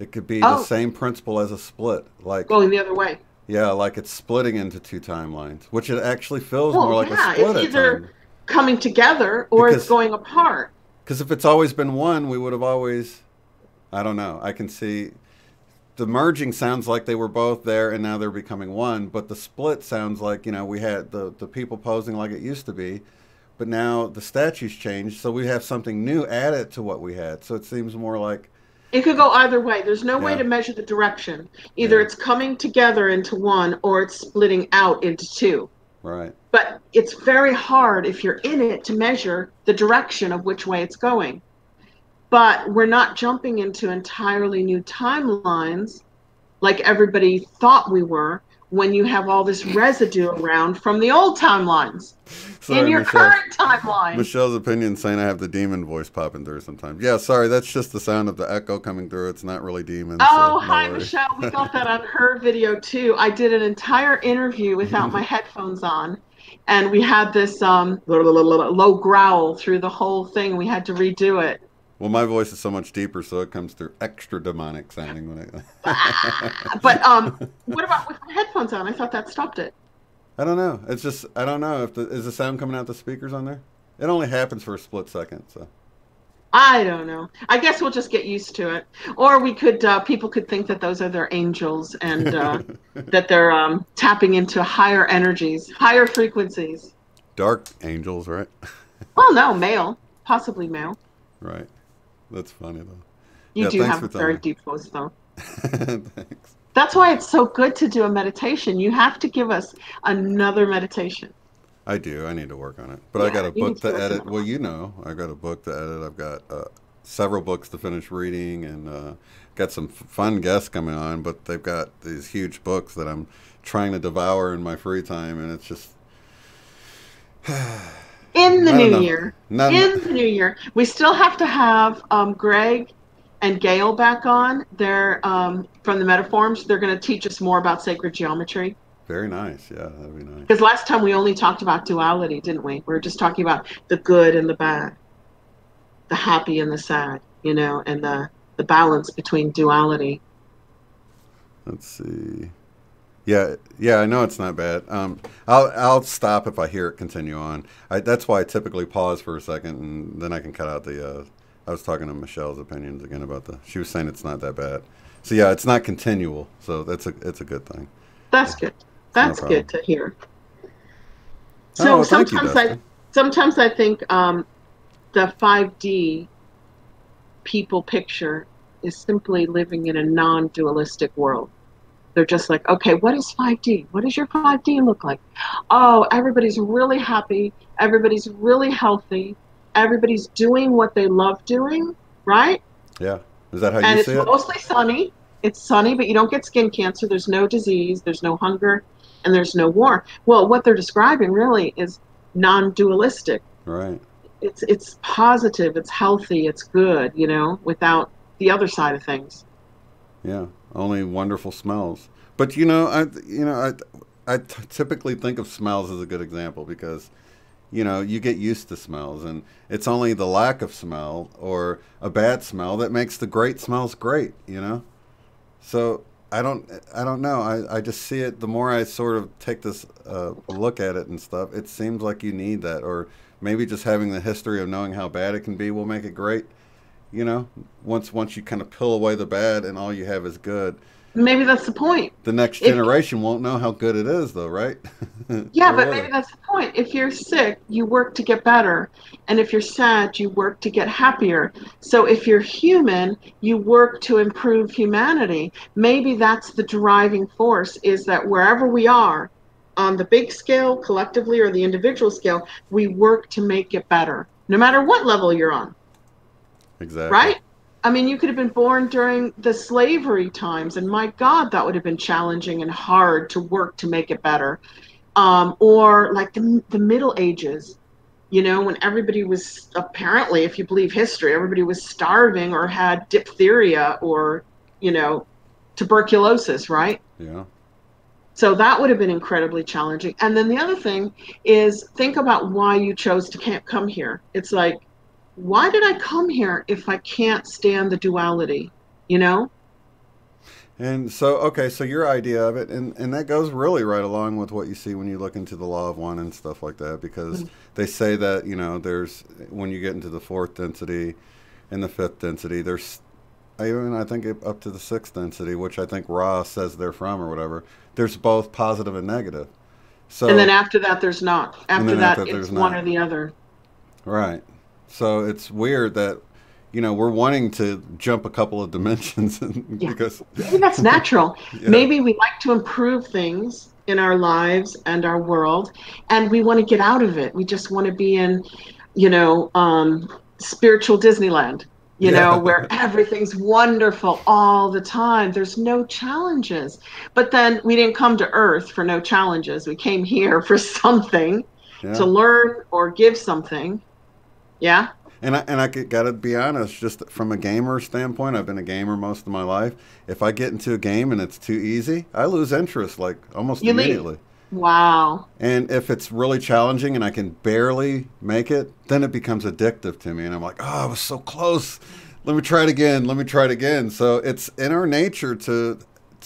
It could be the same principle as a split. Like going the other way. Yeah, like it's splitting into two timelines, which it actually feels more like a split. It's either coming together or it's going apart. Because if it's always been one, we would have always... I don't know. I can see the merging sounds like they were both there and now they're becoming one, but the split sounds like, you know, we had the people posing like it used to be, but now the statues changed, so we have something new added to what we had. So it seems more like... It could go either way. There's no way to measure the direction. Either it's coming together into one or it's splitting out into two. Right. But it's very hard if you're in it to measure the direction of which way it's going. But we're not jumping into entirely new timelines like everybody thought we were when you have all this residue around from the old timelines. Sorry, in your current timeline. Michelle's opinion saying I have the demon voice popping through sometimes. Yeah, sorry, that's just the sound of the echo coming through. It's not really demon. Oh, so hi, Michelle. We got that on her video, too. I did an entire interview without my headphones on. And we had this low growl through the whole thing. We had to redo it. Well, my voice is so much deeper, so it comes through extra demonic sounding. When But what about with my headphones on? I thought that stopped it. I don't know. It's just, I don't know. Is the sound coming out the speakers on there? It only happens for a split second, so. I don't know. I guess we'll just get used to it. Or we could, people could think that those are their angels and that they're tapping into higher energies, higher frequencies. Dark angels, right? Well, no, male. Possibly male. Right. That's funny, though. You do have a very deep voice, though. Thanks. That's why it's so good to do a meditation. You have to give us another meditation. I do. I need to work on it. But I got a book to edit. Well, you know, I got a book to edit. I've got several books to finish reading and got some fun guests coming on. But they've got these huge books that I'm trying to devour in my free time. And it's just... In the new year, we still have to have Greg and Gail back on. They're from the Metaforms. They're going to teach us more about sacred geometry. Very nice. Yeah, that'd be nice. Because last time we only talked about duality, didn't we? We were just talking about the good and the bad, the happy and the sad, you know, and the balance between duality. Let's see. Yeah, I know it's not bad. I'll stop if I hear it continue on. That's why I typically pause for a second, and then I can cut out the... I was talking to Michelle's opinions again about she was saying it's not that bad. So yeah, it's not continual, so it's a good thing. That's good. That's good to hear. So sometimes I think the 5D people picture is simply living in a non-dualistic world. They're just like, okay, what is 5D? What does your 5D look like? Oh, everybody's really happy. Everybody's really healthy. Everybody's doing what they love doing, right? Yeah. Is that how you see it? And it's mostly sunny. It's sunny, but you don't get skin cancer. There's no disease. There's no hunger. and there's no war. Well, what they're describing really is non-dualistic. Right. It's positive, it's healthy, it's good, you know, without the other side of things. Yeah. Only wonderful smells. But I typically think of smells as a good example because you get used to smells, and it's only the lack of smell or a bad smell that makes the great smells great, So I don't know. I just see it. The more I sort of take this look at it and stuff, it seems like you need that, or maybe just having the history of knowing how bad it can be will make it great. Once you kind of peel away the bad and all you have is good, Maybe that's the point. the next If generation won't know how good it is, though, right? Yeah, Or but will maybe they? that's the point. If you're sick, you work to get better. And if you're sad, you work to get happier. So if you're human, you work to improve humanity. Maybe that's the driving force, is that wherever we are, on the big scale, collectively, or the individual scale, we work to make it better, no matter what level you're on, Exactly. right? I mean, you could have been born during the slavery times, and my God, that would have been challenging and hard to work to make it better. Or like the Middle Ages, when everybody was, apparently, if you believe history, everybody was starving or had diphtheria or, you know, tuberculosis, right? Yeah. So that would have been incredibly challenging. And then the other thing is, think about why you chose to can't come here. It's like, why did I come here if I can't stand the duality? You know? And so, okay, so your idea of it, and that goes really right along with what you see when you look into the law of one and stuff like that, because they say that, there's, when you get into the fourth density and the fifth density, there's, I think up to the sixth density, which I think Ra says they're from or whatever, there's both positive and negative. And then So, after that, there's not. and After then that, after that, there's it's one not. or the other. Right. So it's weird that, we're wanting to jump a couple of dimensions Yeah. because, Maybe that's natural. yeah, Maybe we like to improve things in our lives and our world, and we want to get out of it. We just want to be in, spiritual Disneyland, yeah, where everything's wonderful all the time. There's no challenges. But then we didn't come to Earth for no challenges. We came here for something, to yeah. learn or give something. Yeah. And I gotta be honest, just from a gamer standpoint, I've been a gamer most of my life. If I get into a game and it's too easy, I lose interest like almost You leave. immediately. Wow. And if it's really challenging and I can barely make it, then it becomes addictive to me. And I'm like, oh, I was so close. Let me try it again. Let me try it again. So it's in our nature to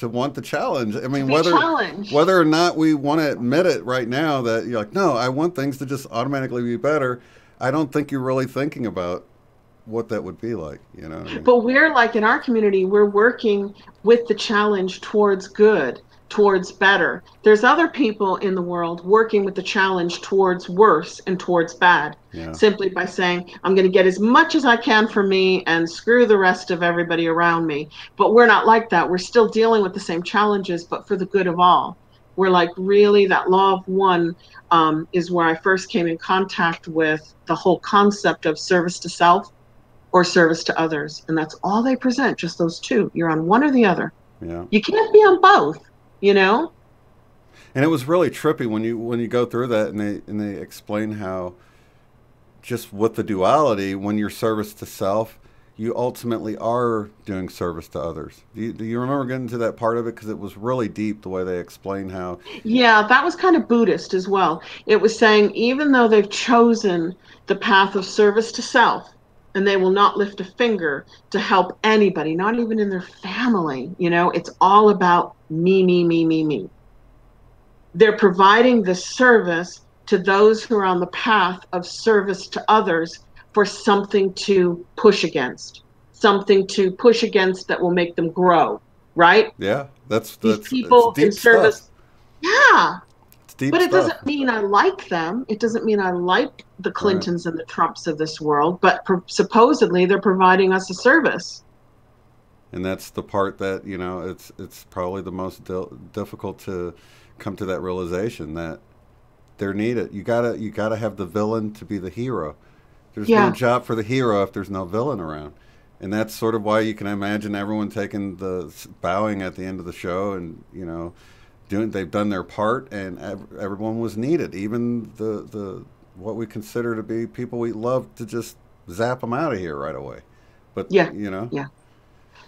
want the challenge. I To mean, be whether challenged. whether or not we want to admit it right now that you're like, no, I want things to just automatically be better. I don't think you're really thinking about what that would be like. You know what I mean? But we're like, in our community, we're working with the challenge towards good, towards better. There's other people in the world working with the challenge towards worse and towards bad, Yeah. simply by saying, I'm going to get as much as I can for me and screw the rest of everybody around me. But we're not like that. We're still dealing with the same challenges, but for the good of all. We're like, really, that law of one is where I first came in contact with the whole concept of service to self or service to others. And that's all they present, just those two. You're on one or the other. Yeah. You can't be on both, you know? And it was really trippy when you go through that and they explain how just with the duality, when you're service to self, you ultimately are doing service to others. Do you remember getting to that part of it? Because it was really deep the way they explained how. Yeah, that was kind of Buddhist as well. It was saying, even though they've chosen the path of service to self, and they will not lift a finger to help anybody, not even in their family, it's all about me, me, me, me, me. They're providing the service to those who are on the path of service to others for something to push against, that will make them grow, right? Yeah, that's These that's it's people in deep stuff. service, yeah. It's deep But it stuff. doesn't mean I like them. It doesn't mean I like the Right. Clintons and the Trumps of this world, but supposedly they're providing us a service. And that's the part that it's probably the most difficult to come to that realization that they're needed. You gotta have the villain to be the hero. There's no Yeah. job for the hero if there's no villain around. And that's sort of why you can imagine everyone taking the bowing at the end of the show and they've done their part, and everyone was needed, even the what we consider to be people we love, to just zap them out of here right away. But Yeah, you know, yeah.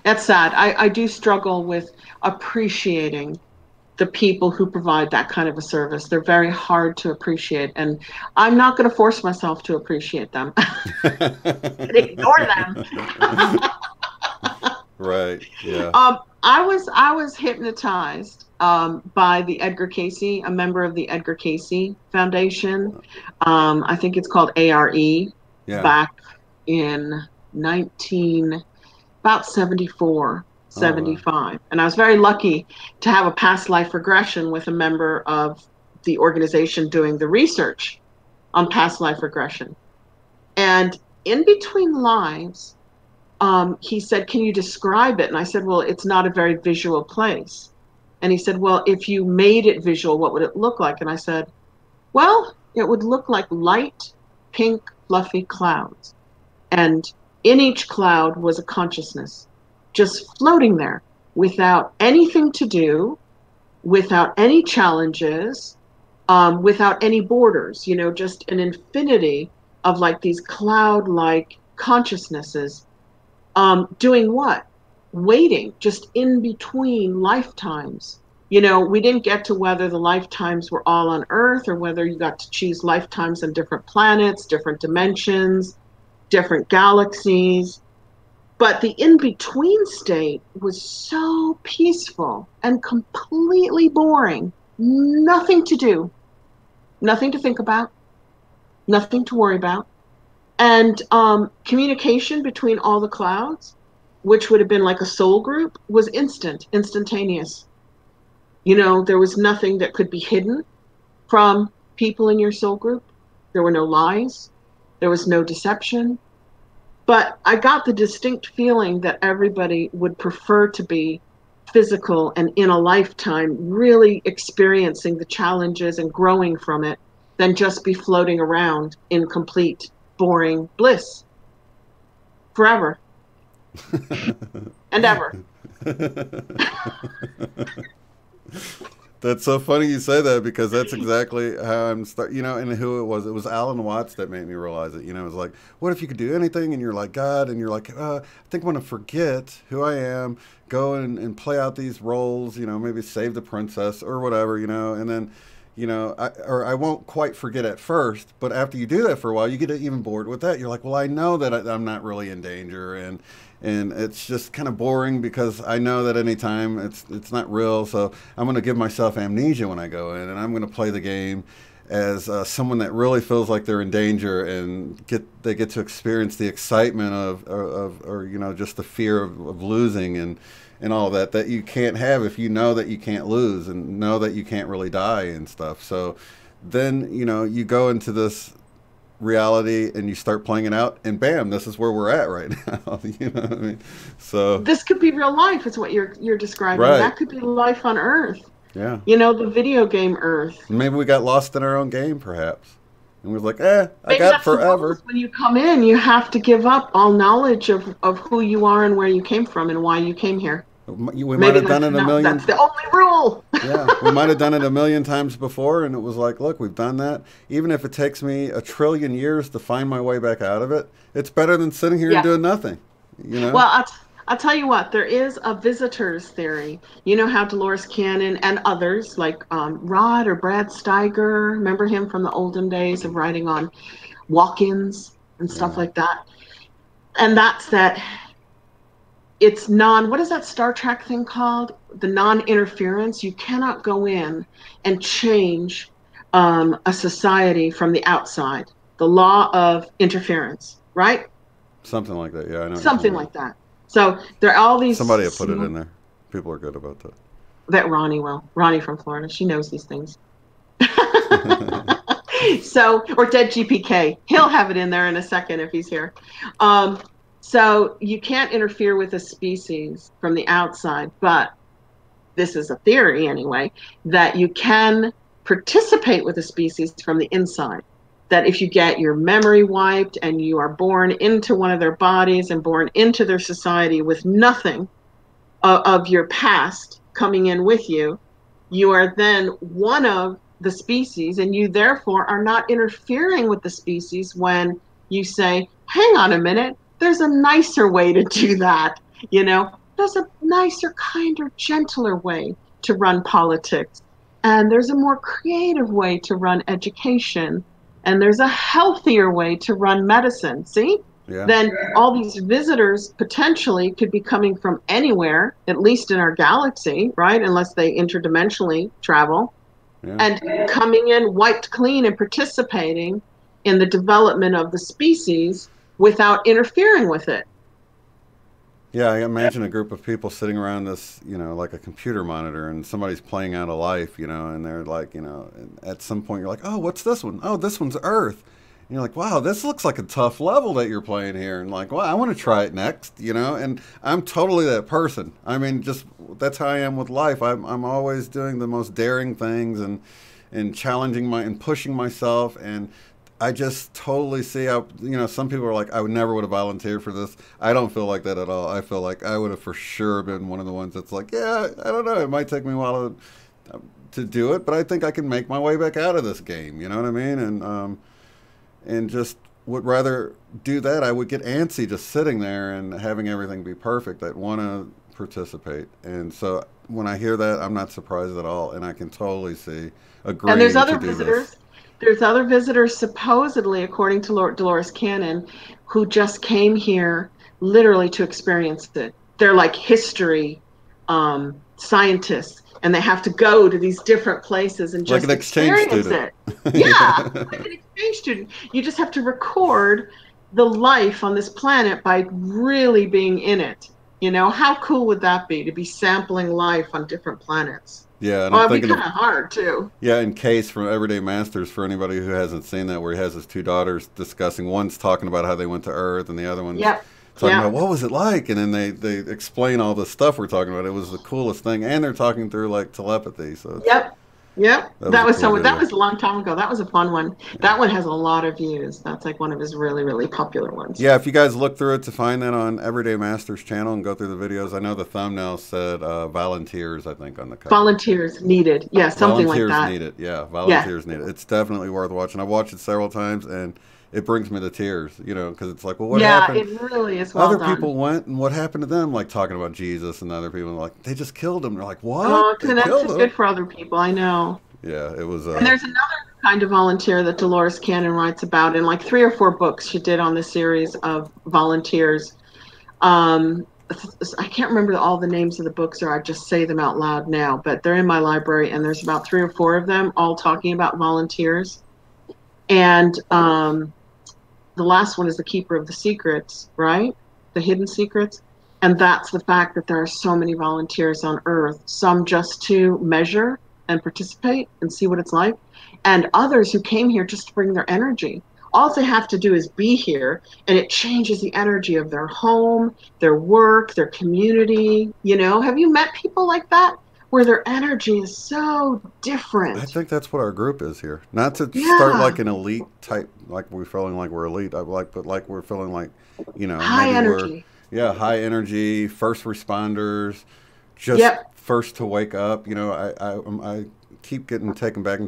That's sad. I do struggle with appreciating the people who provide that kind of a service. They're very hard to appreciate, and I'm not going to force myself to appreciate them. Ignore them. right? Yeah. I was hypnotized by the Edgar Cayce, a member of the Edgar Cayce Foundation. I think it's called ARE, Yeah. back in 19 about 74, Oh, wow. 75. And I was very lucky to have a past life regression with a member of the organization doing the research on past life regression. And in between lives, he said, "Can you describe it?" And I said, "Well, it's not a very visual place." And he said, "Well, if you made it visual, what would it look like?" And I said, "Well, it would look like light, pink, fluffy clouds. And in each cloud was a consciousness just floating there without anything to do, without any challenges, without any borders, just an infinity of like these cloud-like consciousnesses. Doing what? Waiting, just in between lifetimes. We didn't get to whether the lifetimes were all on Earth or whether you got to choose lifetimes on different planets, different dimensions, different galaxies. But the in-between state was so peaceful and completely boring. Nothing to do, nothing to think about, nothing to worry about. And communication between all the clouds, which would have been like a soul group, was instantaneous. There was nothing that could be hidden from people in your soul group. There were no lies. There was no deception. But I got the distinct feeling that everybody would prefer to be physical and in a lifetime really experiencing the challenges and growing from it than just be floating around in complete boring bliss forever and ever. That's so funny you say that, because that's exactly how I'm and who it was. It was Alan Watts that made me realize it. It was like, what if you could do anything? And you're like, God, and you're like, I think I'm going to forget who I am, go and play out these roles, maybe save the princess or whatever, and then, I won't quite forget at first, but after you do that for a while, you get even bored with that. You're like, well, I know that I'm not really in danger, and it's just kind of boring because I know that anytime it's not real. So I'm going to give myself amnesia when I go in, and I'm going to play the game as someone that really feels like they're in danger, and they get to experience the excitement of just the fear of losing and all that you can't have if you know that you can't lose and know that you can't really die and stuff. So then you go into this reality and you start playing it out, and bam, this is where we're at right now. You know what I mean? So this could be real life, is what you're describing. Right. That could be life on Earth. Yeah. The video game Earth. Maybe we got lost in our own game, perhaps, and we're like, I Maybe got that's forever. When you come in, you have to give up all knowledge of who you are and where you came from and why you came here. We might have done it a million. That's the only rule. Yeah, we might have done it a million times before, and it was like, look, we've done that. Even if it takes me 1 trillion years to find my way back out of it, it's better than sitting here and doing nothing. Well, I'll tell you what, there is a visitor's theory. You know how Dolores Cannon and others like Rod or Brad Steiger, remember him from the olden days of writing on walk-ins and stuff like that? And that's that. It's what is that Star Trek thing called? The non-interference. You cannot go in and change a society from the outside. The law of interference, right? Something like that, yeah. I know. Something like that. So there are all these... Somebody will put it in there. People are good about that. That Ronnie will. Ronnie from Florida. She knows these things. So, or Dead GPK. He'll have it in there in a second if he's here. So you can't interfere with a species from the outside, but this is a theory anyway, that you can participate with a species from the inside. That if you get your memory wiped and you are born into one of their bodies and born into their society with nothing of your past coming in with you, you are then one of the species, and you therefore are not interfering with the species when you say, hang on a minute, there's a nicer way to do that. You know, there's a nicer, kinder, gentler way to run politics. And there's a more creative way to run education. And there's a healthier way to run medicine. See? Yeah. Then all these visitors potentially could be coming from anywhere, at least in our galaxy, right? Unless they interdimensionally travel, Yeah. and coming in wiped clean and participating in the development of the species without interfering with it. Yeah, I imagine a group of people sitting around this, like a computer monitor, and somebody's playing out a life, and they're like, and at some point you're like, oh, what's this one? Oh, this one's Earth. And you're like, wow, this looks like a tough level that you're playing here. And like, well, I want to try it next, and I'm totally that person. I mean, just that's how I am with life. I'm always doing the most daring things and challenging and pushing myself. And I just totally see how, some people are like, I would have volunteered for this. I don't feel like that at all. I feel like I would have for sure been one of the ones that's like, yeah, I don't know. It might take me a while to do it, but I think I can make my way back out of this game. You know what I mean? And just would rather do that. I would get antsy just sitting there and having everything be perfect. I'd want to participate. And so when I hear that, I'm not surprised at all. And I can totally see agreeing And there's other to do visitors. this. There's other visitors, supposedly, according to Dolores Cannon, who just came here literally to experience it. They're like history scientists, and they have to go to these different places and just Like an exchange experience student. it. Yeah, like an exchange student. You just have to record the life on this planet by really being in it. How cool would that be to be sampling life on different planets? Yeah, and Oh, I'm it'd be thinking kind of, of hard too. yeah, in Case from Everyday Masters, for anybody who hasn't seen that, where he has his two daughters discussing, one's talking about how they went to Earth and the other one's Yep. talking Yeah. about what was it like, and then they explain all the stuff we're talking about. It was the coolest thing, and they're talking through like telepathy. So Yep. Yep. that was a cool That video. was a long time ago. That was a fun one. That one has a lot of views. That's like one of his really, really popular ones. Yeah, if you guys look through it to find that on Everyday Masters channel and go through the videos, I know the thumbnail said volunteers, I think, on the cover. Volunteers needed. Yeah, something like Volunteers that. need it. Yeah, Yeah. volunteers need it. It's definitely worth watching. I've watched it several times, and it brings me to tears, because it's like, well, what Yeah, happened? it really is well Other done. people went, and what happened to them? Like talking about Jesus, and other people are like, they just killed him. They're like, Oh, what? They that's killed just him? good for other people. I know. Yeah, it was. And there's another kind of volunteer that Dolores Cannon writes about in like 3 or 4 books she did on this series of volunteers. I can't remember all the names of the books, or I just say them out loud now, but they're in my library, and there's about 3 or 4 of them all talking about volunteers. And the last one is the Keeper of the Secrets, right? The Hidden Secrets. And that's the fact that there are so many volunteers on Earth, some just to measure and participate and see what it's like, and others who came here just to bring their energy. All they have to do is be here, and it changes the energy of their home, their work, their community. Have you met people like that, where their energy is so different? I think that's what our group is here. Not to start Yeah. like an elite type, like we're feeling like we're elite. But like we're feeling like, High maybe energy. high energy, first responders, just Yep. first to wake up. I keep getting taken back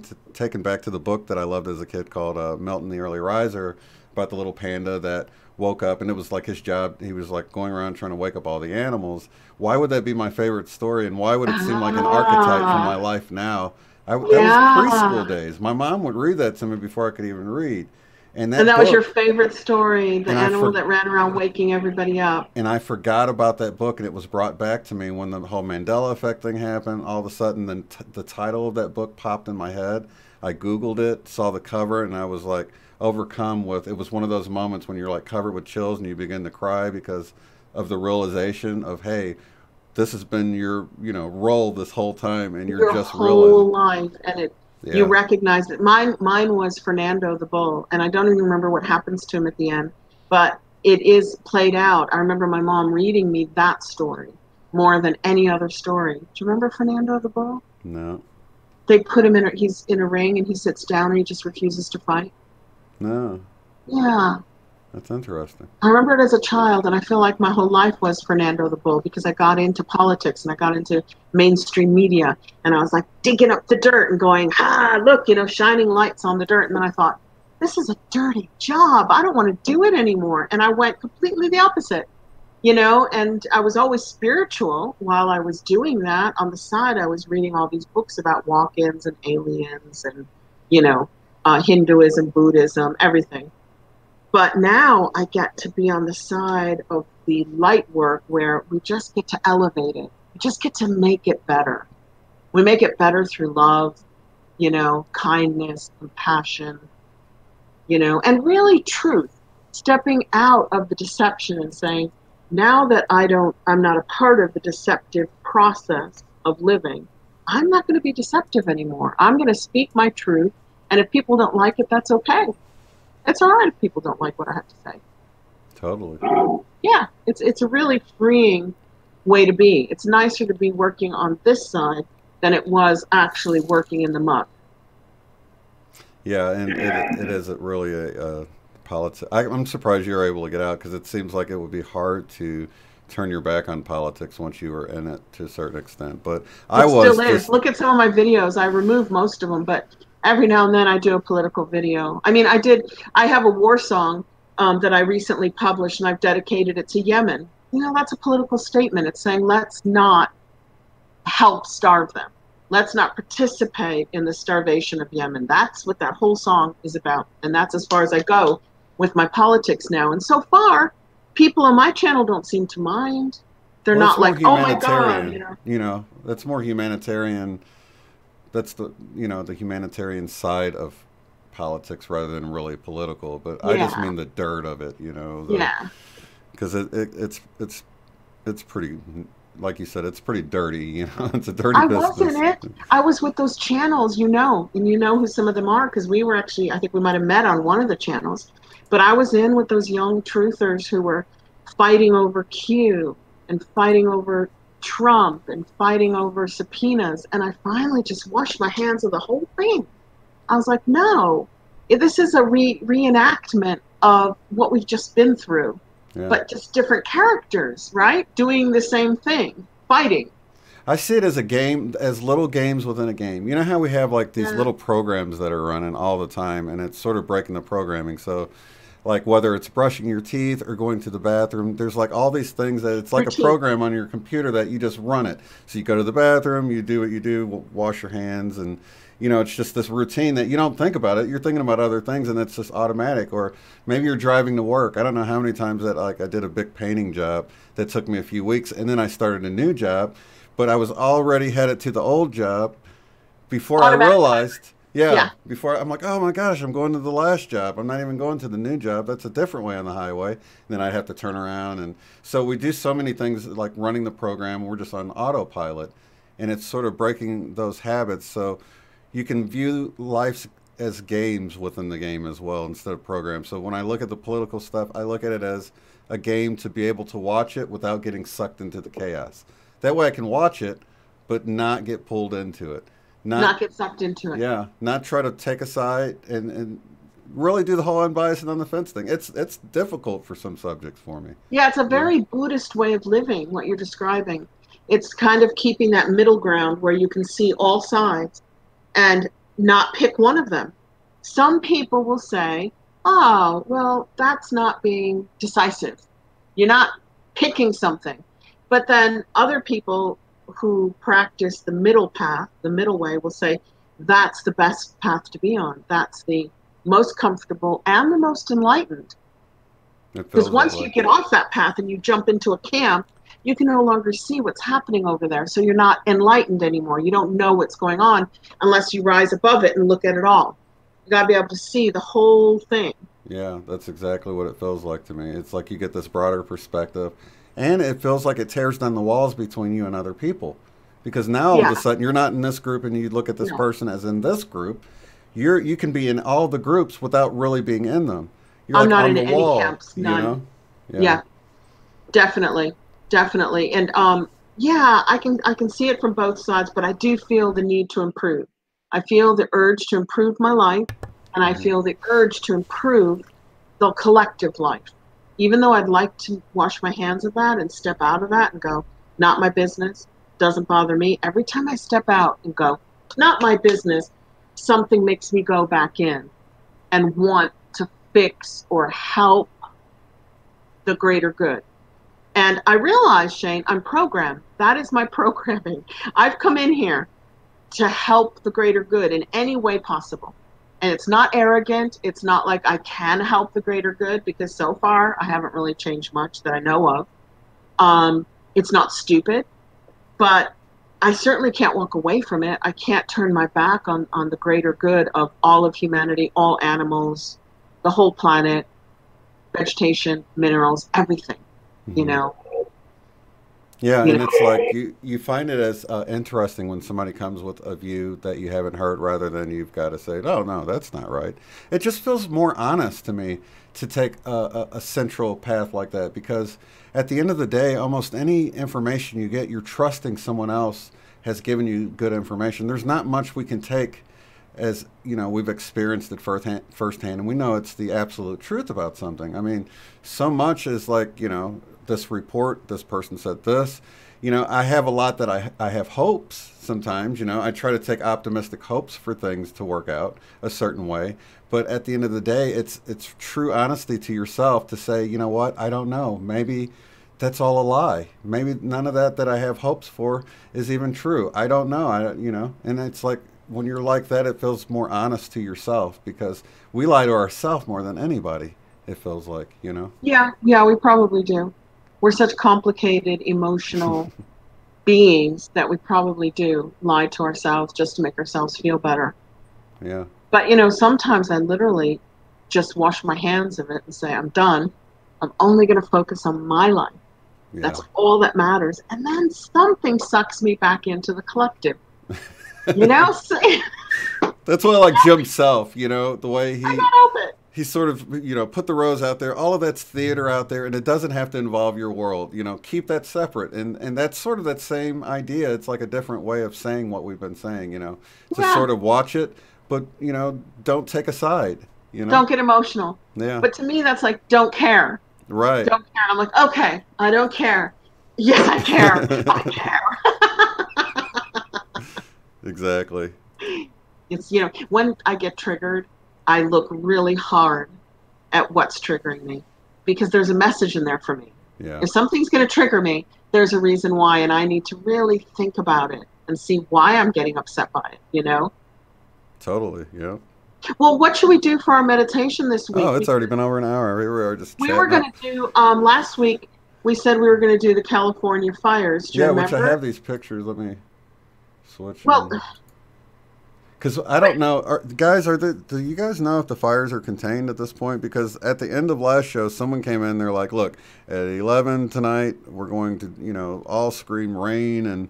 to the book that I loved as a kid called Milton the Early Riser, about the little panda that woke up, and it was like his job. He was like going around trying to wake up all the animals. Why would that be my favorite story, and why would it seem like an archetype for my life now? That was preschool days. My mom would read that to me before I could even read. And And that was your book, favorite story, the and animal that ran around waking everybody up. and I forgot about that book, and it was brought back to me when the whole Mandela effect thing happened. All of a sudden, the title of that book popped in my head. I Googled it, saw the cover, and I was like overcome with, it was one of those moments when you're like covered with chills and you begin to cry because of the realization of, hey, this has been your, role this whole time, and you're Your just whole realizing. life, and you Yeah. recognize it. Mine was Fernando the bull, and I don't even remember what happens to him at the end, but it is played out. I remember my mom reading me that story more than any other story. Do you remember Fernando the bull? No. They put him he's in a ring, and he sits down, and he just refuses to fight. No. Yeah. That's interesting. I remember it as a child, and I feel like my whole life was Fernando the Bull because I got into politics and I got into mainstream media, and I was like digging up the dirt and going, look, shining lights on the dirt. And then I thought, this is a dirty job. I don't want to do it anymore. And I went completely the opposite, and I was always spiritual while I was doing that. On the side, I was reading all these books about walk-ins and aliens and, Hinduism, Buddhism, everything. But now I get to be on the side of the light work where we just get to elevate it. We just get to make it better. We make it better through love, kindness, compassion, and really truth. Stepping out of the deception and saying, now that I'm not a part of the deceptive process of living, I'm not going to be deceptive anymore. I'm going to speak my truth. And if people don't like it, that's okay. It's all right if people don't like what I have to say. Totally. Yeah, it's a really freeing way to be. It's nicer to be working on this side than it was actually working in the muck. Yeah, and it isn't really a politics. I'm surprised you're able to get out because it seems like it would be hard to turn your back on politics once you were in it to a certain extent. But I was still is. Look at some of my videos. I removed most of them, but every now and then I do a political video. I mean, I have a war song that I recently published, and I've dedicated it to Yemen. That's a political statement. It's saying, let's not help starve them. Let's not participate in the starvation of Yemen. That's what that whole song is about. And that's as far as I go with my politics now. And so far, people on my channel don't seem to mind. They're not like, oh my God. That's more humanitarian. That's the humanitarian side of politics rather than really political. But I just mean the dirt of it, because it's pretty, like you said, it's pretty dirty. It's a dirty business. I wasn't it. I was with those channels, and who some of them are because we were actually, I think we might have met on one of the channels. But I was in with those young truthers who were fighting over Q and fighting over Trump and fighting over subpoenas, and I finally just washed my hands of the whole thing. I was like, no, this is a reenactment of what we've just been through, but just different characters, right? Doing the same thing, fighting. I see it as a game, as little games within a game. You know how we have like these little programs that are running all the time, and it's sort of breaking the programming. So like whether it's brushing your teeth or going to the bathroom, there's like all these things that it's like a program on your computer that you just run it. So you go to the bathroom, you do what you do, wash your hands, and it's just this routine that you don't think about it. You're thinking about other things, and it's just automatic. Or maybe you're driving to work. I don't know how many times that I did a big painting job that took me a few weeks, and then I started a new job, but I was already headed to the old job before I realized. Before I'm like, oh my gosh, I'm going to the last job. I'm not even going to the new job. That's a different way on the highway. And then I'd have to turn around. And so we do so many things like running the program. We're just on autopilot. And it's sort of breaking those habits. So you can view life as games within the game as well instead of programs. So when I look at the political stuff, I look at it as a game to be able to watch it without getting sucked into the chaos. That way I can watch it, but not get pulled into it. Not get sucked into it. Yeah, not try to take a side and really do the whole unbiased and on the fence thing. It's difficult for some subjects for me. Yeah, it's a very Buddhist way of living, what you're describing. It's kind of keeping that middle ground where you can see all sides and not pick one of them. Some people will say, oh, well, that's not being decisive. You're not picking something. But then other people who practice the middle path, the middle way, will say that's the best path to be on. That's the most comfortable and the most enlightened. Because once you get off that path and you jump into a camp, you can no longer see what's happening over there. So you're not enlightened anymore. You don't know what's going on unless you rise above it and look at it all. You got to be able to see the whole thing. Yeah, that's exactly what it feels like to me. It's like you get this broader perspective. And it feels like it tears down the walls between you and other people. Because now all of a sudden you're not in this group and you look at this person as in this group. You can be in all the groups without really being in them. You're I'm like not on in the any wall, camps. None. Yeah, definitely. And I can see it from both sides, but I do feel the need to improve. I feel the urge to improve my life, and I feel the urge to improve the collective life. Even though I'd like to wash my hands of that and step out of that and go, not my business, doesn't bother me. Every time I step out and go, not my business, something makes me go back in and want to fix or help the greater good. And I realize, Shane, I'm programmed. That is my programming. I've come in here to help the greater good in any way possible. And it's not arrogant. It's not like I can help the greater good, because so far I haven't really changed much that I know of. It's not stupid, but I certainly can't walk away from it. I can't turn my back on the greater good of all of humanity, all animals, the whole planet, vegetation, minerals, everything, you know. Yeah, and it's like you find it as interesting when somebody comes with a view that you haven't heard, rather than you've got to say, oh, no, that's not right. It just feels more honest to me to take a central path like that, because at the end of the day, almost any information you get, you're trusting someone else has given you good information. There's not much we can take as, you know, we've experienced it firsthand, and we know it's the absolute truth about something. I mean, so much is like, you know, this report, this person said this. You know, I have a lot that I have hopes sometimes, you know. I try to take optimistic hopes for things to work out a certain way. But at the end of the day, it's true honesty to yourself to say, you know what, I don't know. Maybe that's all a lie. Maybe none of that I have hopes for is even true. I don't know. You know, and it's like when you're like that, it feels more honest to yourself, because we lie to ourselves more than anybody, it feels like, you know. Yeah, we probably do. We're such complicated, emotional beings that we probably do lie to ourselves just to make ourselves feel better. Yeah. But, you know, sometimes I literally just wash my hands of it and say, I'm done. I'm only going to focus on my life. Yeah. That's all that matters. And then something sucks me back into the collective. You know? That's why I like Jim Self, you know, the way I can't help it. He sort of, you know, put the rose out there. All of that's theater out there, and it doesn't have to involve your world. You know, keep that separate. And that's sort of that same idea. It's like a different way of saying what we've been saying, you know, to sort of watch it, but, you know, don't take a side, you know. Don't get emotional. Yeah. But to me, that's like, don't care. Right. Don't care. I'm like, okay, I don't care. Yes, I care. I care. Exactly. It's, you know, when I get triggered, I look really hard at what's triggering me, because there's a message in there for me. Yeah. If something's going to trigger me, there's a reason why, and I need to really think about it and see why I'm getting upset by it, you know? Totally, yeah. Well, what should we do for our meditation this week? Oh, it's already been over an hour. We were going to do, last week, we said we were going to do the California fires. Do you remember? Which I have these pictures. Let me switch. Well, because I don't know, do you guys know if the fires are contained at this point? Because at the end of last show, someone came in, they're like, look, at 11 tonight, we're going to, you know, all scream rain and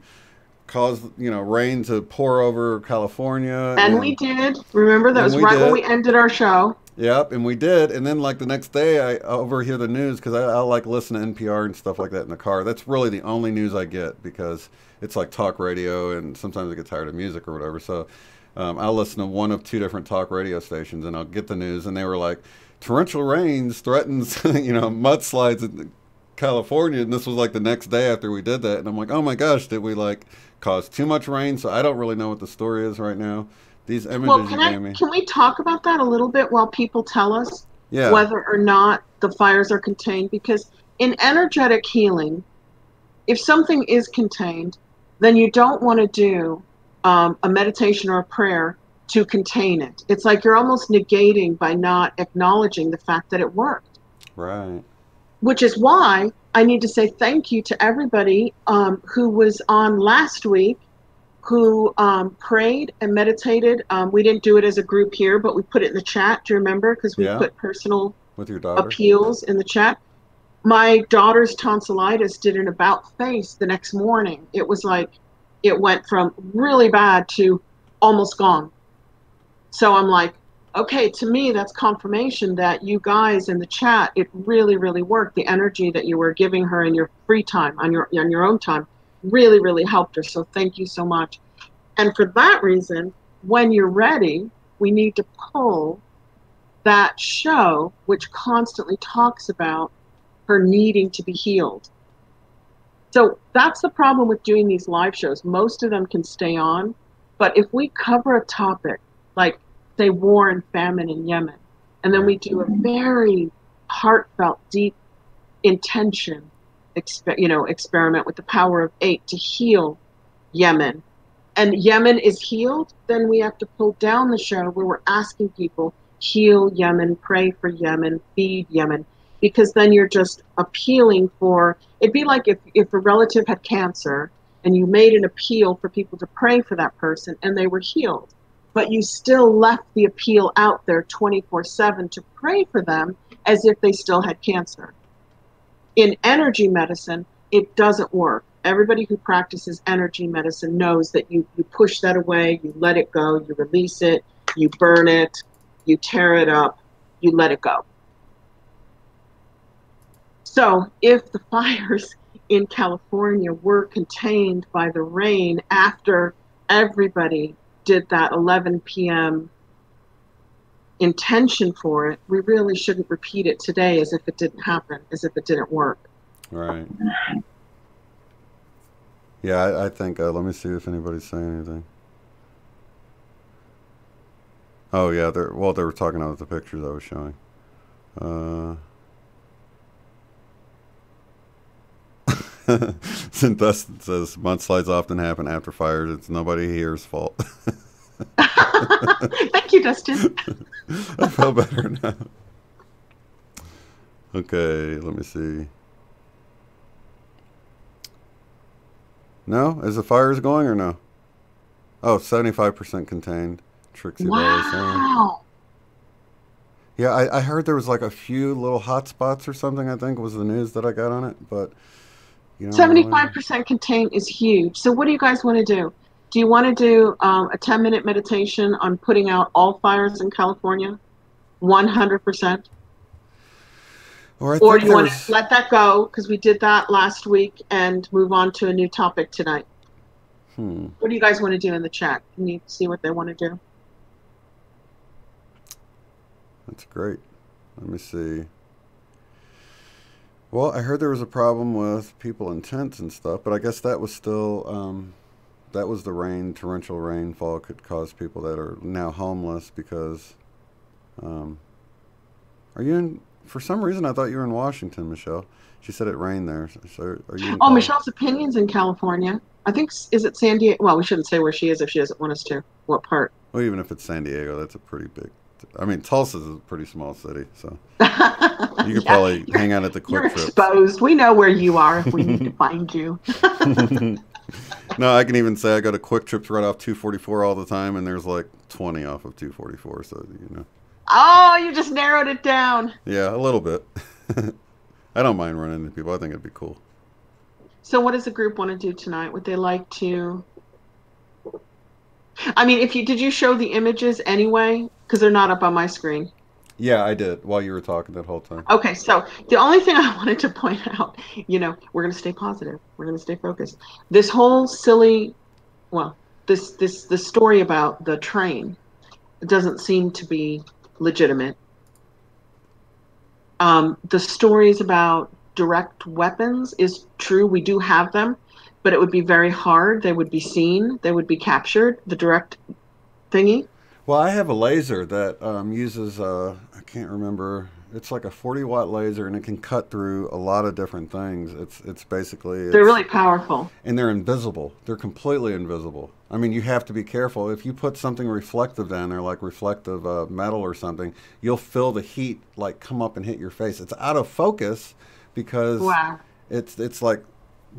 cause, you know, rain to pour over California. And we did. Remember, that was right when we ended our show. Yep, and we did. And then, like, the next day, I overhear the news, because I like listen to NPR and stuff like that in the car. That's really the only news I get, because it's like talk radio, and sometimes I get tired of music or whatever. So I'll listen to one of two different talk radio stations, and I'll get the news, and they were like, torrential rains threatens, you know, mudslides in California. And this was like the next day after we did that. And I'm like, oh my gosh, did we like cause too much rain? So I don't really know what the story is right now. These images you gave me. Can we talk about that a little bit while people tell us whether or not the fires are contained? Because in energetic healing, if something is contained, then you don't want to do a meditation or a prayer to contain it. It's like you're almost negating by not acknowledging the fact that it worked. Right. Which is why I need to say thank you to everybody who was on last week, who prayed and meditated. We didn't do it as a group here, but we put it in the chat. Do you remember? Because we put personal with your daughter appeals in the chat. My daughter's tonsillitis did an about face the next morning. It was like, it went from really bad to almost gone. So I'm like, okay, to me, that's confirmation that you guys in the chat, it really, really worked. The energy that you were giving her in your free time, on your own time, really, really helped her. So thank you so much. And for that reason, when you're ready, we need to pull that show, which constantly talks about her needing to be healed. So that's the problem with doing these live shows. Most of them can stay on, but if we cover a topic like, say, war and famine in Yemen, and then we do a very heartfelt, deep intention, experiment with the power of 8 to heal Yemen, and Yemen is healed, then we have to pull down the show where we're asking people, heal Yemen, pray for Yemen, feed Yemen, because then you're just appealing for, it'd be like if a relative had cancer and you made an appeal for people to pray for that person and they were healed, but you still left the appeal out there 24/7 to pray for them as if they still had cancer. In energy medicine, it doesn't work. Everybody who practices energy medicine knows that you push that away, you let it go, you release it, you burn it, you tear it up, you let it go. So if the fires in California were contained by the rain after everybody did that 11 p.m. intention for it, we really shouldn't repeat it today as if it didn't happen, as if it didn't work. Right. Yeah, I think, let me see if anybody's saying anything. Oh, yeah, they were talking about the pictures I was showing. Dustin says, mudslides often happen after fires. It's nobody here's fault. Thank you, Dustin. I feel better now. Okay, let me see. No? Is the fires going or no? Oh, 75% contained. Trixie Wow. Yeah, I heard there was like a few little hot spots or something, I think was the news that I got on it, but 75% contained is huge. So what do you guys want to do? Do you want to do a 10-minute meditation on putting out all fires in California? 100%? Or do you want to let that go, because we did that last week, and move on to a new topic tonight? What do you guys want to do in the chat? Can you see what they want to do? That's great. Let me see. Well, I heard there was a problem with people in tents and stuff, but I guess that was still, that was the rain, torrential rainfall could cause people that are now homeless because, are you in, for some reason I thought you were in Washington, Michelle. She said it rained there. So are you in Michelle's opinion's in California. I think, is it San Diego? Well, we shouldn't say where she is if she doesn't want us to. What part? Well, even if it's San Diego, that's a pretty big, I mean, Tulsa's a pretty small city, so you could probably hang out at the Quick Trips. You're exposed. We know where you are if we need to find you. No, I can even say I go to Quick Trips right off 244 all the time, and there's like 20 off of 244, so, you know. Oh, you just narrowed it down. Yeah, a little bit. I don't mind running into people. I think it'd be cool. So what does the group want to do tonight? Would they like to... I mean, did you show the images anyway? Because they're not up on my screen. Yeah, I did while you were talking that whole time. Okay, so the only thing I wanted to point out, we're going to stay positive. We're going to stay focused. This whole silly, the story about the train doesn't seem to be legitimate. The stories about direct weapons is true. We do have them, but it would be very hard. They would be seen. They would be captured, the direct thingy. Well, I have a laser that uses, I can't remember, it's like a 40-watt laser, and it can cut through a lot of different things. It's basically... They're really powerful. And they're invisible. They're completely invisible. I mean, you have to be careful. If you put something reflective down there, like reflective metal or something, you'll feel the heat like come up and hit your face. It's out of focus because it's like...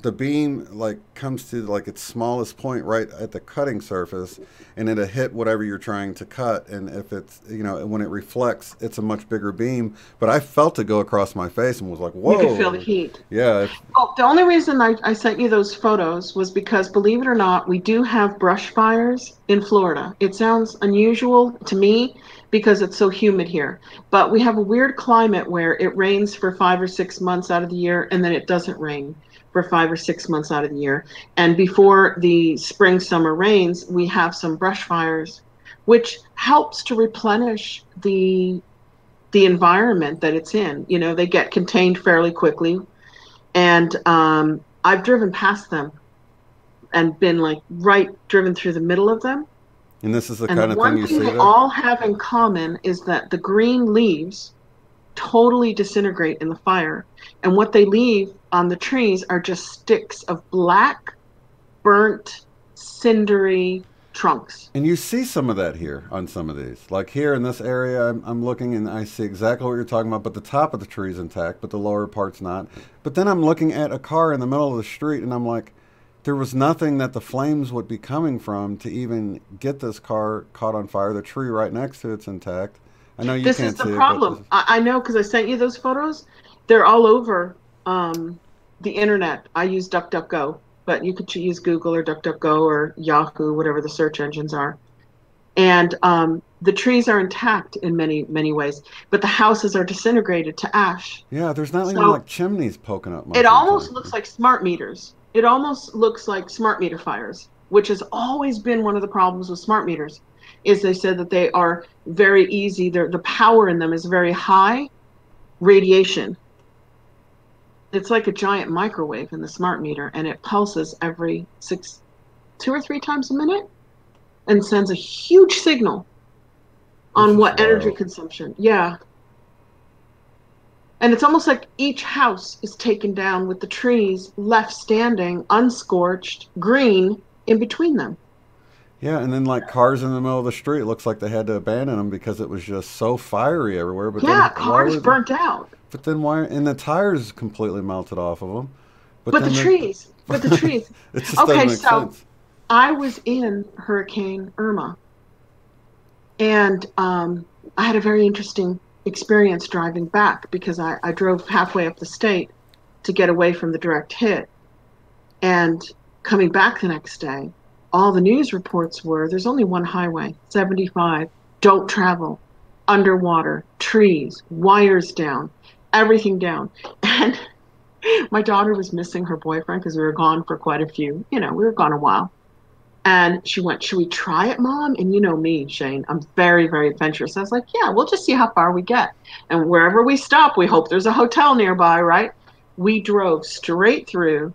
the beam like comes to like its smallest point right at the cutting surface, and it'll hit whatever you're trying to cut. And if it's, when it reflects, it's a much bigger beam. But I felt it go across my face and was like, whoa. You could feel the heat. Yeah. Well, the only reason I sent you those photos was because, believe it or not, we do have brush fires in Florida. It sounds unusual to me because it's so humid here, but we have a weird climate where it rains for 5 or 6 months out of the year, and then it doesn't rain for 5 or 6 months out of the year. And before the spring, summer rains, we have some brush fires, which helps to replenish the the environment that it's in. You know, they get contained fairly quickly. And I've driven past them and been like driven through the middle of them. And this is the And the kind of thing one you thing see they there? all have in common is that the green leaves totally disintegrate in the fire. And what they leave on the trees are just sticks of black, burnt, cindery trunks. And you see some of that here on some of these. Like here in this area, I'm looking and I see exactly what you're talking about, but the top of the tree is intact, but the lower part's not. But then I'm looking at a car in the middle of the street and I'm like, there was nothing that the flames would be coming from to even get this car caught on fire. The tree right next to it's intact. I know you This is can't the see it, but problem. I know because I sent you those photos. They're all over the internet. I use DuckDuckGo, but you could use Google or DuckDuckGo or Yahoo, whatever the search engines are. And the trees are intact in many, many ways, but the houses are disintegrated to ash. yeah, there's not even So like chimneys poking up it most of the almost time. looks like smart meters. It almost looks like smart meter fires, which has always been one of the problems with smart meters, is they said that they are very easy. The power in them is very high radiation. It's like a giant microwave in the smart meter, and it pulses every 2 or 3 times a minute and sends a huge signal This on is what energy wild. consumption. Yeah. And it's almost like each house is taken down with the trees left standing, unscorched, green in between them. Yeah, and then like cars in the middle of the street, it looks like they had to abandon them because it was just so fiery everywhere. But then Yeah, why cars were the, burnt out. but then why, and the tires completely melted off of them. But But the then trees, but the the, trees. it just doesn't Okay, make so sense. I was in Hurricane Irma, and I had a very interesting experience driving back because I drove halfway up the state to get away from the direct hit. And coming back the next day, all the news reports were there's only one highway, 75, don't travel, underwater, trees, wires down, everything down. And my daughter was missing her boyfriend because we were gone for quite a few, we were gone a while. And she went, should we try it, Mom? And you know me, Shane, I'm very, very adventurous. I was like, yeah, we'll just see how far we get. And wherever we stop, we hope there's a hotel nearby, right? We drove straight through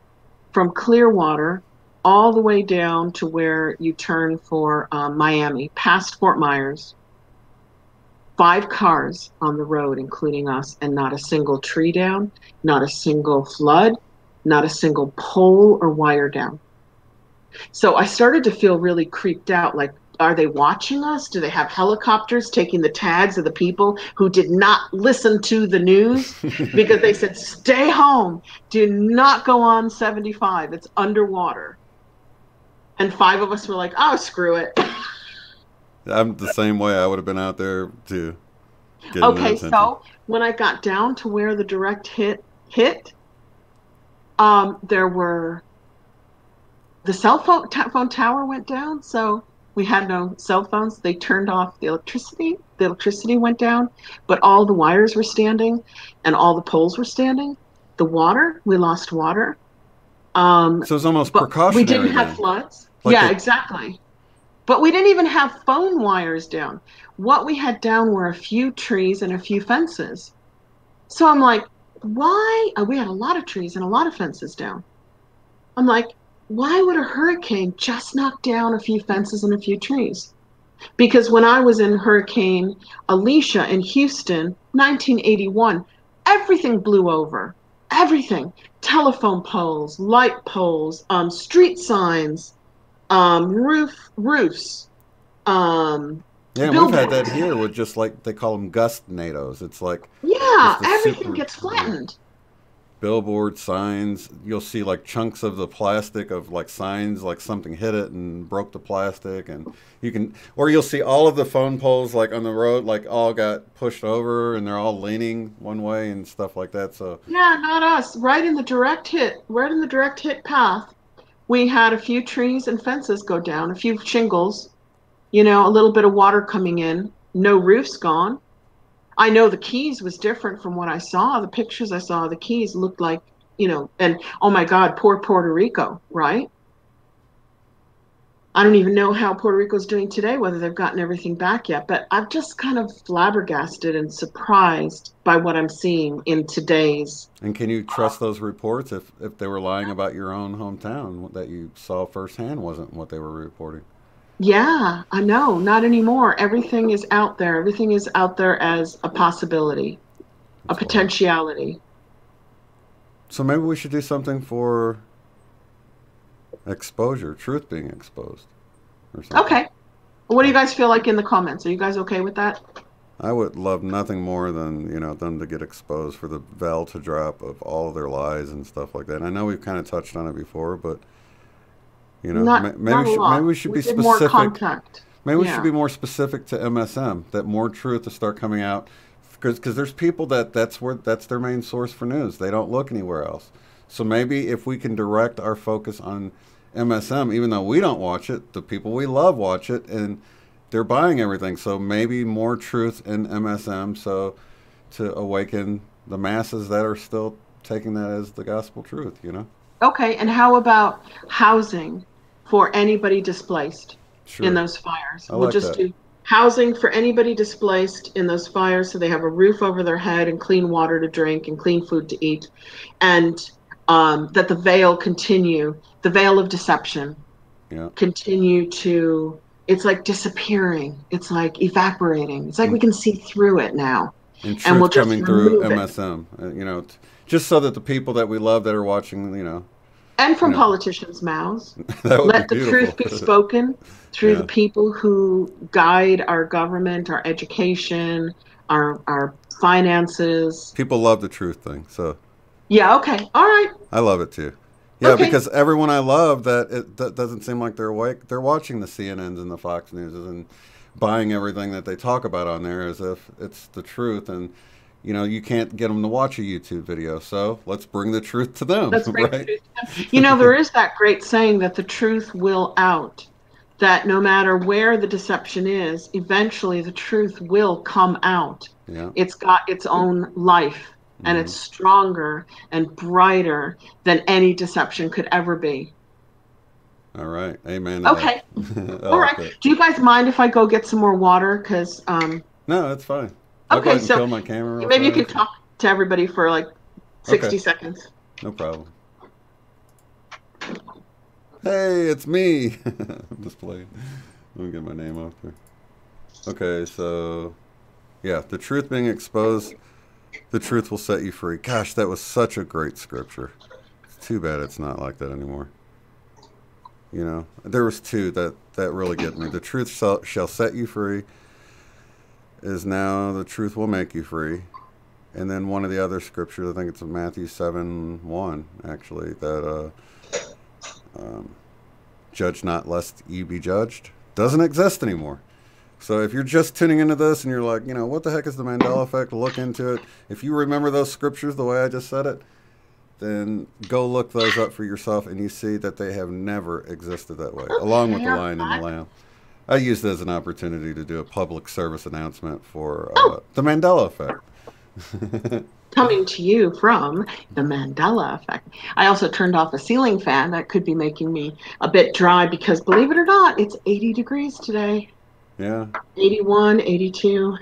from Clearwater all the way down to where you turn for Miami, past Fort Myers. 5 cars on the road, including us, and not a single tree down, not a single flood, not a single pole or wire down. So I started to feel really creeped out. Like, are they watching us? Do they have helicopters taking the tags of the people who did not listen to the news? Because they said, stay home. Do not go on 75. It's underwater. And 5 of us were like, oh, screw it. I'm the same way. I would have been out there to get their Okay, attention. so when I got down to where the direct hit, there were the cell phone tower went down, so we had no cell phones. They turned off the electricity. The electricity went down, but all the wires were standing and all the poles were standing. The water, we lost water. So it was almost But we precautionary didn't have then. floods. Like Yeah, they, exactly. But we didn't even have phone wires down. What we had down were a few trees and a few fences. So I'm like, why? We had a lot of trees and a lot of fences down. I'm like, why would a hurricane just knock down a few fences and a few trees? Because when I was in Hurricane Alicia in Houston, 1981, everything blew over. Everything. Telephone poles, light poles, street signs, roofs, yeah, and we've had that billboards. here with just like they call them gust nados. It's like Yeah, just a everything super gets flattened. billboard signs. You'll see like chunks of the plastic of like signs, like something hit it and broke the plastic, and you can, or you'll see all of the phone poles like on the road, like all got pushed over and they're all leaning one way and stuff like that. So Yeah, not us. Right in the direct hit path, we had a few trees and fences go down, a few shingles, a little bit of water coming in, no roofs gone. I know the Keys was different from what I saw. The pictures I saw of the Keys looked like, and oh my God, poor Puerto Rico, right? I don't even know how Puerto Rico's doing today, whether they've gotten everything back yet. But I'm just kind of flabbergasted and surprised by what I'm seeing in today's. And can you trust those reports if they were lying about your own hometown that you saw firsthand wasn't what they were reporting? Yeah, I know. Not anymore. Everything is out there. Everything is out there as a possibility, a That's wild. potentiality. So maybe we should do something for exposure, truth being exposed, or something. Okay. What do you guys feel like in the comments? Are you guys okay with that? I would love nothing more than them to get exposed, for the veil to drop of all of their lies and stuff like that. And I know we've kind of touched on it before, but Not a maybe lot. we should We be did more specific. contact. Maybe we should Yeah. be more specific to MSM. That more truth to start coming out, because there's people that's their main source for news. They don't look anywhere else. So maybe if we can direct our focus on MSM, even though we don't watch it, the people we love watch it, and they're buying everything. So maybe more truth in MSM, so to awaken the masses that are still taking that as the gospel truth. Okay. And how about housing for anybody displaced in Sure, those fires? I We'll like just that. do housing for anybody displaced in those fires so they have a roof over their head and clean water to drink and clean food to eat. And that the veil of deception Yeah, continue to, it's like disappearing. It's like evaporating. It's like we can see through it now and and we'll truth just coming through remove it. MSM. Just so that the people that we love that are watching, And you from know, politicians' mouths. that would be Let the truth beautiful. be spoken through the Yeah, people who guide our government, our education, our finances. people love the truth thing, so Yeah, okay. All right. I love it too. Yeah, Okay. because everyone I love that doesn't seem like they're awake. They're watching the CNNs and the Fox Newses and buying everything that they talk about on there as if it's the truth. And you can't get them to watch a YouTube video, so let's bring the truth to them, Let's bring the right? truth to them. There is that great saying that the truth will out, that no matter where the deception is, eventually the truth will come out. Yeah. It's got its own life and Hmm. it's stronger and brighter than any deception could ever be. All right. Amen to Okay. that. I All like right. that. Do you guys mind if I go get some more water? No, that's fine. I'll go Okay, ahead and so kill my camera real maybe you can fast. talk to everybody for like Okay, 60 seconds. no problem. Hey, it's me. I'm just playing. Let me get my name off there. Okay, so yeah, the truth being exposed, the truth will set you free. Gosh, that was such a great scripture. It's too bad it's not like that anymore. There was two that really get me. The truth shall set you free is now the truth will make you free. And then one of the other scriptures, I think it's Matthew 7:1, actually, that judge not lest you be judged, doesn't exist anymore. So if you're just tuning into this and you're like, what the heck is the Mandela effect? Look into it. If you remember those scriptures the way I just said it, then go look those up for yourself, and you see that they have never existed that way, along with Okay, the all lion and the right. lamb. I used it as an opportunity to do a public service announcement for Oh, the Mandela effect. coming to you from the Mandela effect. I also turned off a ceiling fan that could be making me a bit dry because, believe it or not, it's 80 degrees today. Yeah, 81, 82.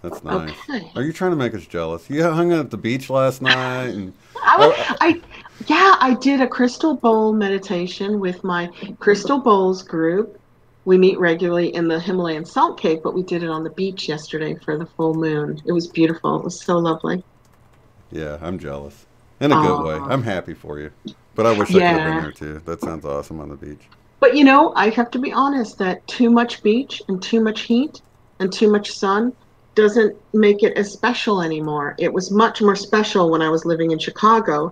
that's nice. Okay. Are you trying to make us jealous? You hung out at the beach last night, and I oh, went, I, yeah, I did a crystal bowl meditation with my crystal bowls group. We meet regularly in the Himalayan salt cave, but we did it on the beach yesterday for the full moon. It was beautiful. It was so lovely. yeah, I'm jealous in a good way. Um, I'm happy for you, but I wish I could have been yeah. there too. That sounds awesome on the beach. But I have to be honest that too much beach and too much heat and too much sun doesn't make it as special anymore. It was much more special when I was living in Chicago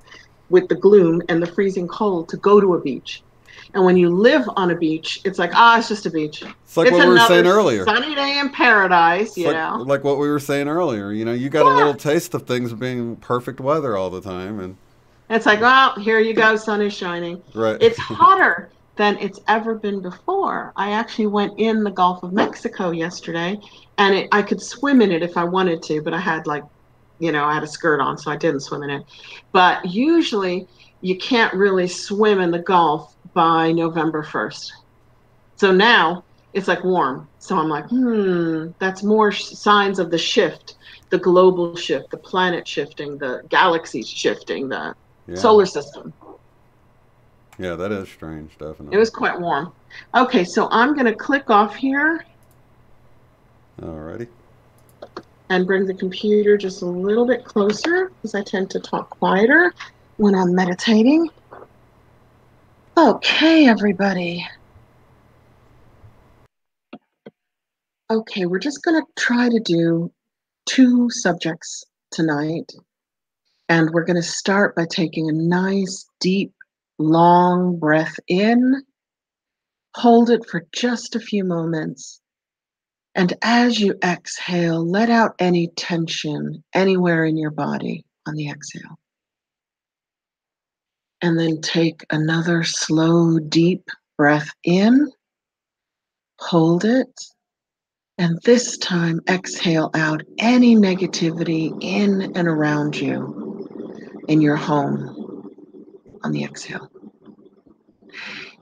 with the gloom and the freezing cold to go to a beach. And when you live on a beach, it's like, it's just a beach. It's like It's what we were saying another earlier. sunny day in paradise, It's like what we were saying earlier. You got a Yeah. little taste of things being perfect weather all the time, and It's like, well, here you go, sun is shining. right. It's hotter than it's ever been before. I actually went in the Gulf of Mexico yesterday, and I could swim in it if I wanted to, but I had I had a skirt on, so I didn't swim in it. But usually you can't really swim in the Gulf by November 1st. So now it's like warm. So I'm like, that's more signs of the shift, the global shift, the planet shifting, the galaxies shifting, the Yeah. solar system. Yeah, that is strange, It definitely. was quite warm. Okay, so I'm going to click off here Alrighty. and bring the computer just a little bit closer because I tend to talk quieter when I'm meditating. Okay, everybody. Okay, we're just going to try to do 2 subjects tonight. And we're going to start by taking a nice, deep, long breath in. Hold it for just a few moments. And as you exhale, let out any tension anywhere in your body on the exhale. And then take another slow, deep breath in. Hold it. And this time, exhale out any negativity in and around you in your home on the exhale.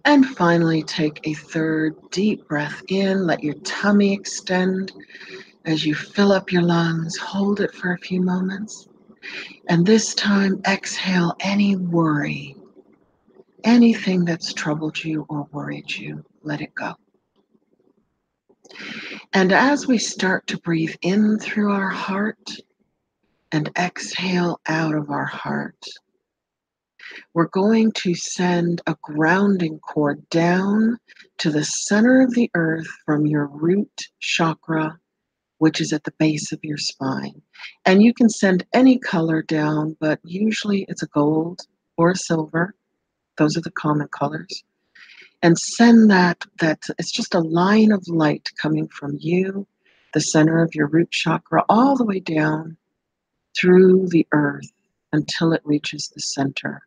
And finally, take a third deep breath in. Let your tummy extend as you fill up your lungs. Hold it for a few moments. And this time, exhale any worry, anything that's troubled you or worried you. Let it go. And as we start to breathe in through our heart and exhale out of our heart, we're going to send a grounding cord down to the center of the earth from your root chakra, which is at the base of your spine. And you can send any color down, but usually it's a gold or a silver. Those are the common colors. And send that it's just a line of light coming from you, the center of your root chakra, all the way down through the earth until it reaches the center,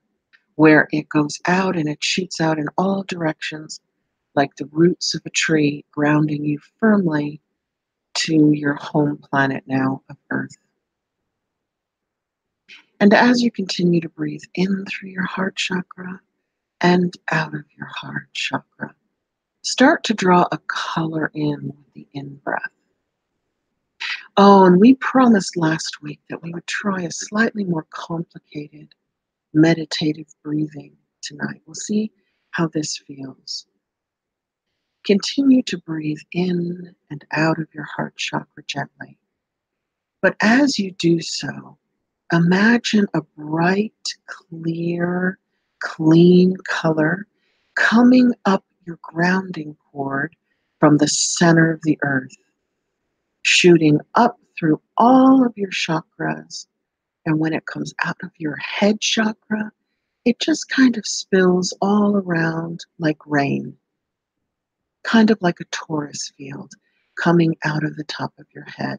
where it goes out and it shoots out in all directions like the roots of a tree, grounding you firmly to your home planet now of Earth. And as you continue to breathe in through your heart chakra and out of your heart chakra, start to draw a color in with the in-breath. Oh, and we promised last week that we would try a slightly more complicated meditative breathing tonight. We'll see how this feels. Continue to breathe in and out of your heart chakra gently. But as you do so, imagine a bright, clear, clean color coming up your grounding cord from the center of the earth, shooting up through all of your chakras. And when it comes out of your head chakra, it just kind of spills all around like rain, kind of like a torus field coming out of the top of your head.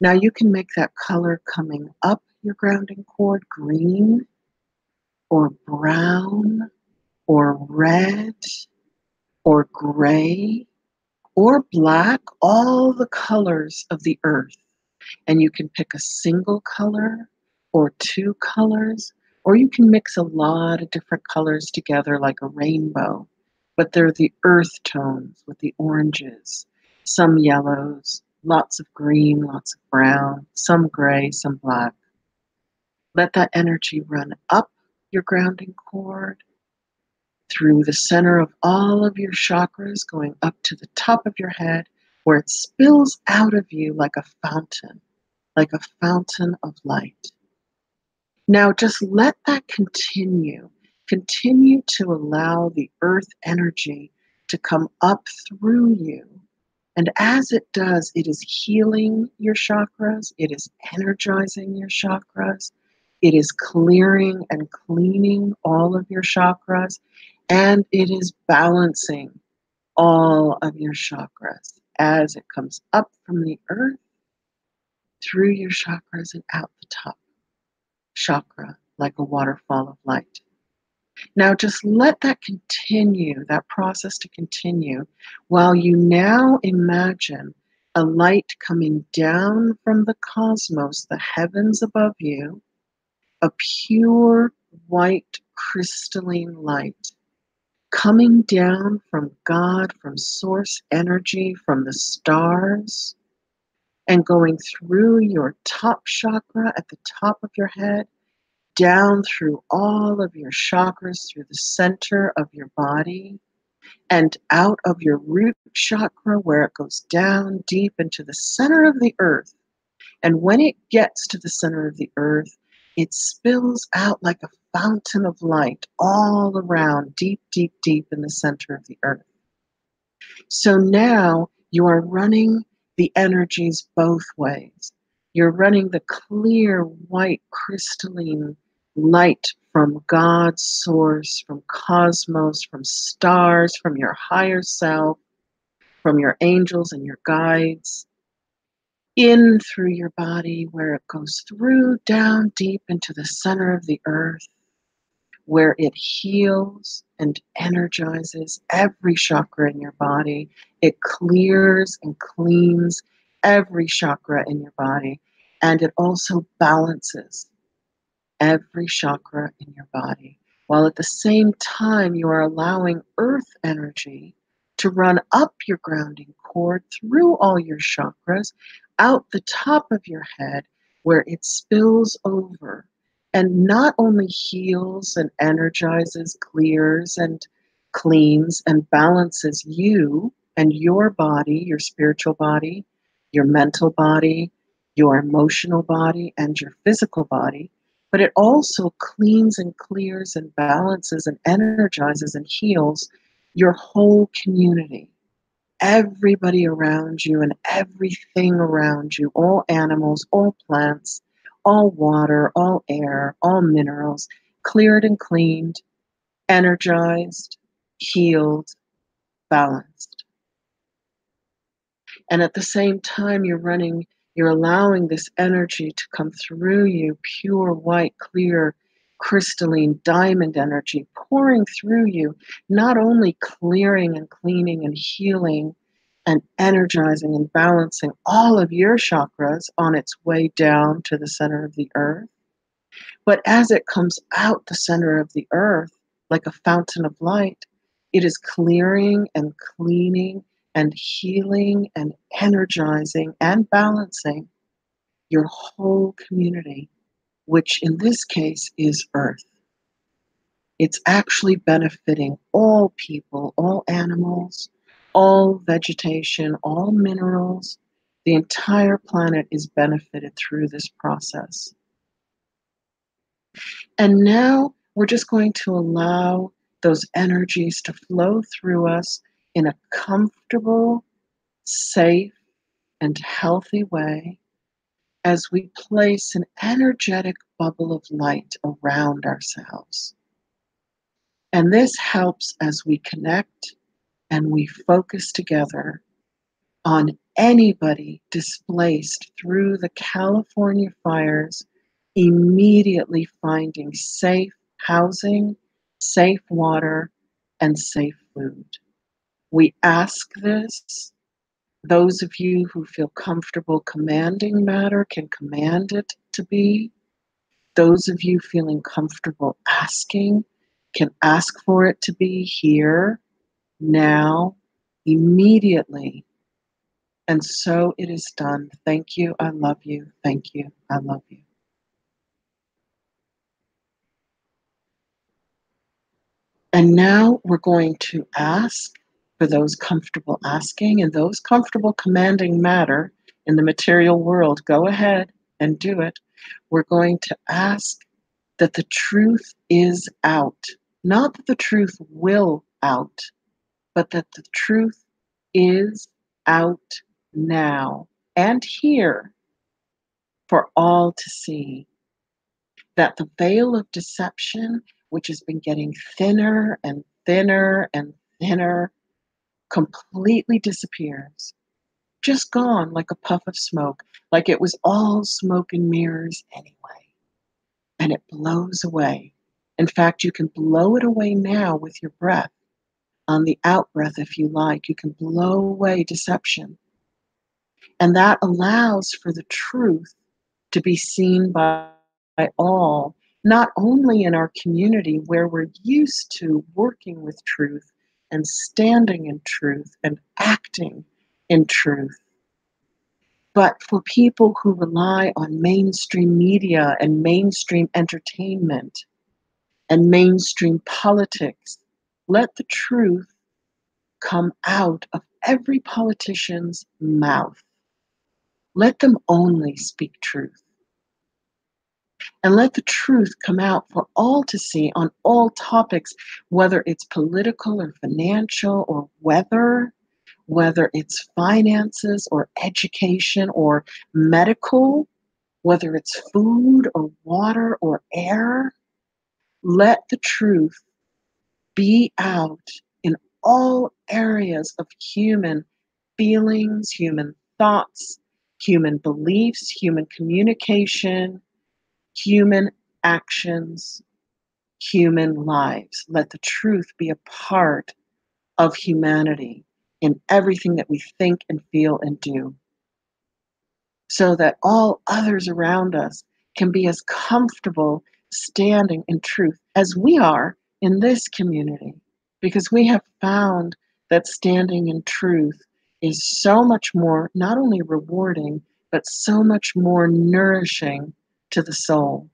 Now you can make that color coming up your grounding cord green or brown or red or gray or black, all the colors of the earth. And you can pick a single color or 2 colors, or you can mix a lot of different colors together like a rainbow. But they're the earth tones with the oranges, some yellows, lots of green, lots of brown, some gray, some black. Let that energy run up your grounding cord, through the center of all of your chakras, going up to the top of your head, where it spills out of you like a fountain of light. Now just let that continue. Continue to allow the earth energy to come up through you. And as it does, it is healing your chakras, it is energizing your chakras, it is clearing and cleaning all of your chakras, and it is balancing all of your chakras as it comes up from the earth, through your chakras and out the top chakra like a waterfall of light. Now just let that continue, that process to continue, while you now imagine a light coming down from the cosmos, the heavens above you, a pure white crystalline light coming down from God, from source energy, from the stars, and going through your top chakra at the top of your head, down through all of your chakras, through the center of your body, and out of your root chakra where it goes down deep into the center of the earth. And when it gets to the center of the earth, it spills out like a fountain of light all around, deep, deep, deep in the center of the earth. So now you are running the energies both ways. You're running the clear, white, crystalline light from God's source, from cosmos, from stars, from your higher self, from your angels and your guides, in through your body where it goes through down deep into the center of the earth, where it heals and energizes every chakra in your body. It clears and cleans every chakra in your body, and it also balances every chakra in your body, while at the same time you are allowing earth energy to run up your grounding cord through all your chakras, out the top of your head, where it spills over and not only heals and energizes, clears and cleans and balances you and your body, your spiritual body, your mental body, your emotional body, and your physical body, but it also cleans and clears and balances and energizes and heals your whole community, everybody around you and everything around you, all animals, all plants, all water, all air, all minerals, cleared and cleaned, energized, healed, balanced. And at the same time, you're allowing this energy to come through you, pure, white, clear, crystalline diamond energy pouring through you, not only clearing and cleaning and healing and energizing and balancing all of your chakras on its way down to the center of the earth, but as it comes out the center of the earth like a fountain of light, it is clearing and cleaning and healing and energizing and balancing your whole community, which in this case is Earth. It's actually benefiting all people, all animals, all vegetation, all minerals. The entire planet is benefited through this process. And now we're just going to allow those energies to flow through us in a comfortable, safe, and healthy way as we place an energetic bubble of light around ourselves. And this helps as we connect and we focus together on anybody displaced through the California fires immediately finding safe housing, safe water, and safe food. We ask this. Those of you who feel comfortable commanding matter can command it to be. Those of you feeling comfortable asking can ask for it to be here, now, immediately. And so it is done. Thank you. I love you. Thank you. I love you. And now we're going to ask for those comfortable asking and those comfortable commanding matter in the material world. Go ahead and do it. We're going to ask that the truth is out. Not that the truth will out, but that the truth is out now and here for all to see. That the veil of deception, which has been getting thinner and thinner and thinner, completely disappears. Just gone like a puff of smoke, like it was all smoke and mirrors anyway. And it blows away. In fact, you can blow it away now with your breath. On the out breath, if you like, you can blow away deception. And that allows for the truth to be seen by all not only in our community where we're used to working with truth and standing in truth and acting in truth, but for people who rely on mainstream media and mainstream entertainment and mainstream politics. Let the truth come out of every politician's mouth. Let them only speak truth. And let the truth come out for all to see on all topics, whether it's political or financial or weather, whether it's finances or education or medical, whether it's food or water or air. Let the truth be out in all areas of human feelings, human thoughts, human beliefs, human communication, human actions, human lives. Let the truth be a part of humanity in everything that we think and feel and do, so that all others around us can be as comfortable standing in truth as we are in this community. Because we have found that standing in truth is so much more, not only rewarding, but so much more nourishing to the soul,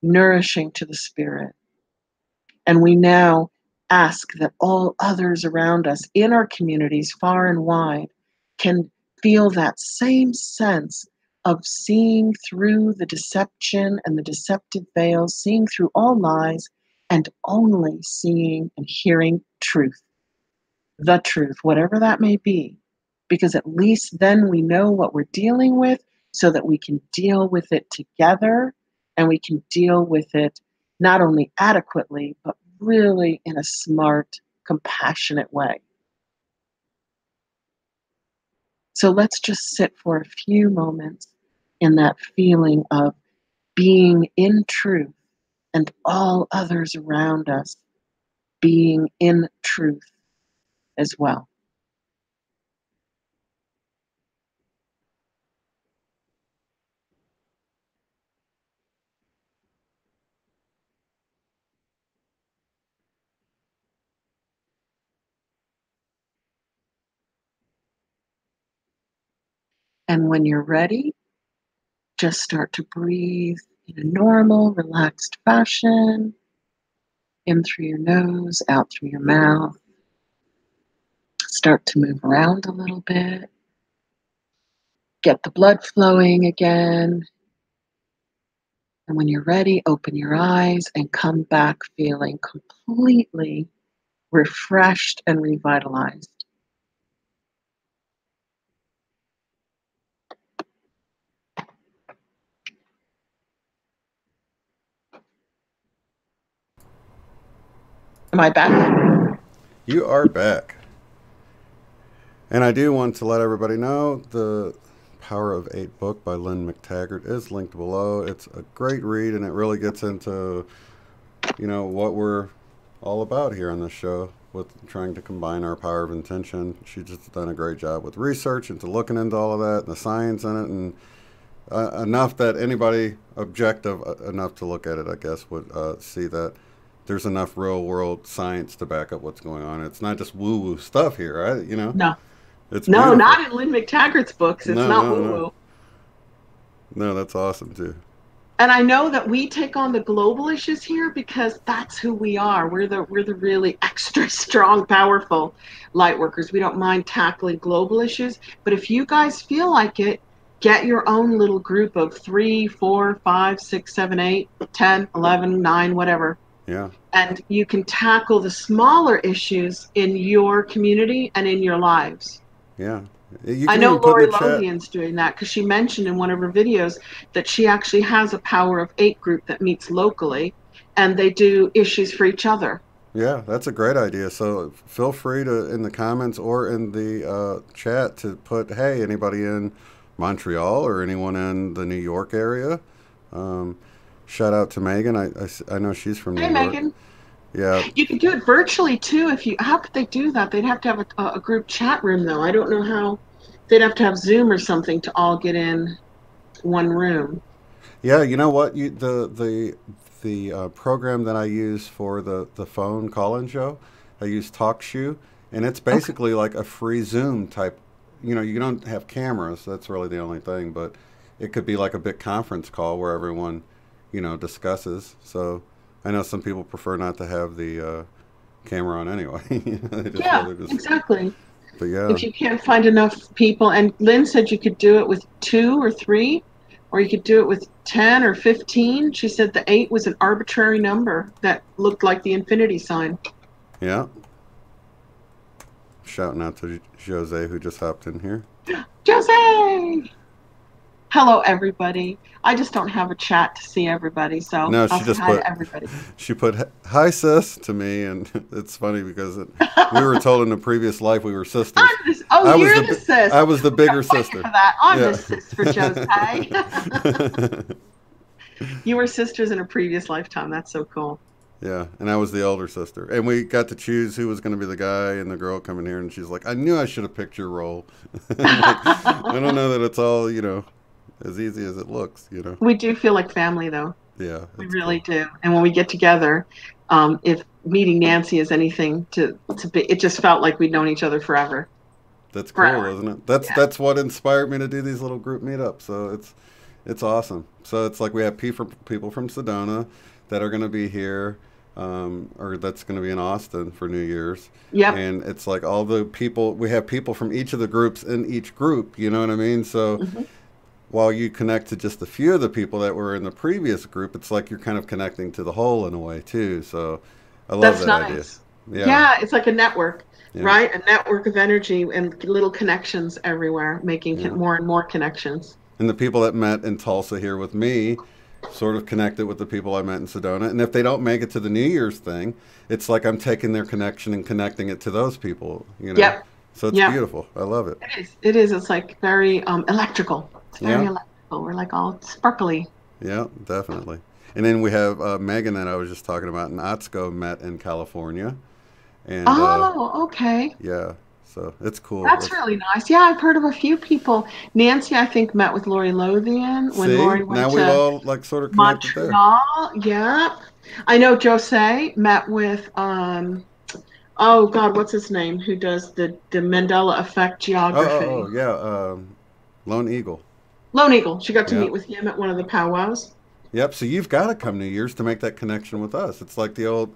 nourishing to the spirit. And we now ask that all others around us in our communities, far and wide, can feel that same sense of seeing through the deception and the deceptive veils, seeing through all lies, and only seeing and hearing truth, the truth, whatever that may be. Because at least then we know what we're dealing with so that we can deal with it together, and we can deal with it not only adequately, but really in a smart, compassionate way. So let's just sit for a few moments in that feeling of being in truth and all others around us being in truth as well. And when you're ready, just start to breathe in a normal, relaxed fashion, in through your nose, out through your mouth. Start to move around a little bit. Get the blood flowing again. And when you're ready, open your eyes and come back feeling completely refreshed and revitalized. Am I back? You are back. And I do want to let everybody know the Power of Eight book by Lynne McTaggart is linked below. It's a great read, and it really gets into, what we're all about here on this show with trying to combine our power of intention. She's just done a great job with research into looking into all of that and the science in it, and enough that anybody objective enough to look at it, I guess, would see that there's enough real world science to back up what's going on. It's not just woo woo stuff here, right? No. It's No, beautiful. not in Lynne McTaggart's books. It's not woo-woo. No, that's awesome too. And I know that we take on the global issues here because that's who we are. We're the really extra strong, powerful light workers. We don't mind tackling global issues. But if you guys feel like it, get your own little group of 3, 4, 5, 6, 7, 8, 10, 11, 9, whatever. Yeah. And you can tackle the smaller issues in your community and in your lives. Yeah. I know Lori Lothian's doing that because she mentioned in one of her videos that she actually has a Power of Eight group that meets locally, and they do issues for each other. Yeah, that's a great idea. So feel free to, in the comments or in the chat, to put, hey, anybody in Montreal or anyone in the New York area. Shout out to Megan. I know she's from New York. Hey, Megan. Yeah. You could do it virtually too. How could they do that? They'd have to have a group chat room though. I don't know how. They'd have to have Zoom or something to all get in one room. Yeah, you know what? The program that I use for the phone call-in show, I use TalkShoe, and it's Okay. basically like a free Zoom type. You know, you don't have cameras. That's really the only thing, but it could be like a big conference call where everyone, discusses. So I know some people prefer not to have the camera on anyway. They just Yeah, rather just. exactly. But yeah, If you can't find enough people, and Lynn said you could do it with two or three, or you could do it with 10 or 15. She said the eight was an arbitrary number that looked like the infinity sign. yeah. Shouting out to Jose who just hopped in here. Jose! Hello, everybody. I just don't have a chat to see everybody, so No, I'll she say just hi put to everybody. she put hi sis to me, and it's funny because we were told in the previous life we were sisters. Oh, I was you're the the sis. I was the We gotta bigger fight you sister. for that. I'm the Yeah. sis for Jose. You were sisters in a previous lifetime. That's so cool. Yeah, and I was the older sister, and we got to choose who was going to be the guy and the girl coming here, and she's like, "I knew I should have picked your role." I'm like, I don't know that it's all as easy as it looks. We do feel like family, though. Yeah, We it's really cool. do. And when we get together, if meeting Nancy is anything to be, it just felt like we'd known each other forever. That's cool, Forever. isn't it? That's Yeah. that's what inspired me to do these little group meetups. So it's awesome. So it's like we have people from Sedona that are going to be here, or that's going to be in Austin for New Year's, Yep. and it's like all the people we have people from each of the groups in each group. You know what I mean? So Hmm. while you connect to just a few of the people that were in the previous group, it's like you're kind of connecting to the whole in a way too. So I love That's that idea. nice. Yeah, Yeah, it's like a network, yeah, right? A network of energy and little connections everywhere, making yeah. more and more connections. And the people that met in Tulsa here with me sort of connected with the people I met in Sedona. And if they don't make it to the New Year's thing, it's like I'm taking their connection and connecting it to those people. Yep. So it's Yep. beautiful. I love it. It is. It is. It's like very electrical. It's very Yeah, electrical. We're like all sparkly. yeah, definitely. And then we have Megan that I was just talking about in Otsko met in California. And Oh, okay. yeah, so it's cool. That's really nice. Yeah, I've heard of a few people. Nancy, I think, met with Lori Lothian when See, Lori now went we've to all like sort of connected there. Montreal. Yep. I know Jose met with oh God, what's his name? Who does the Mandela effect Oh, geography? yeah, Lone Eagle. Lone Eagle. She got to Yeah. meet with him at one of the powwows. Yep. So you've got to come New Year's to make that connection with us. It's like the old,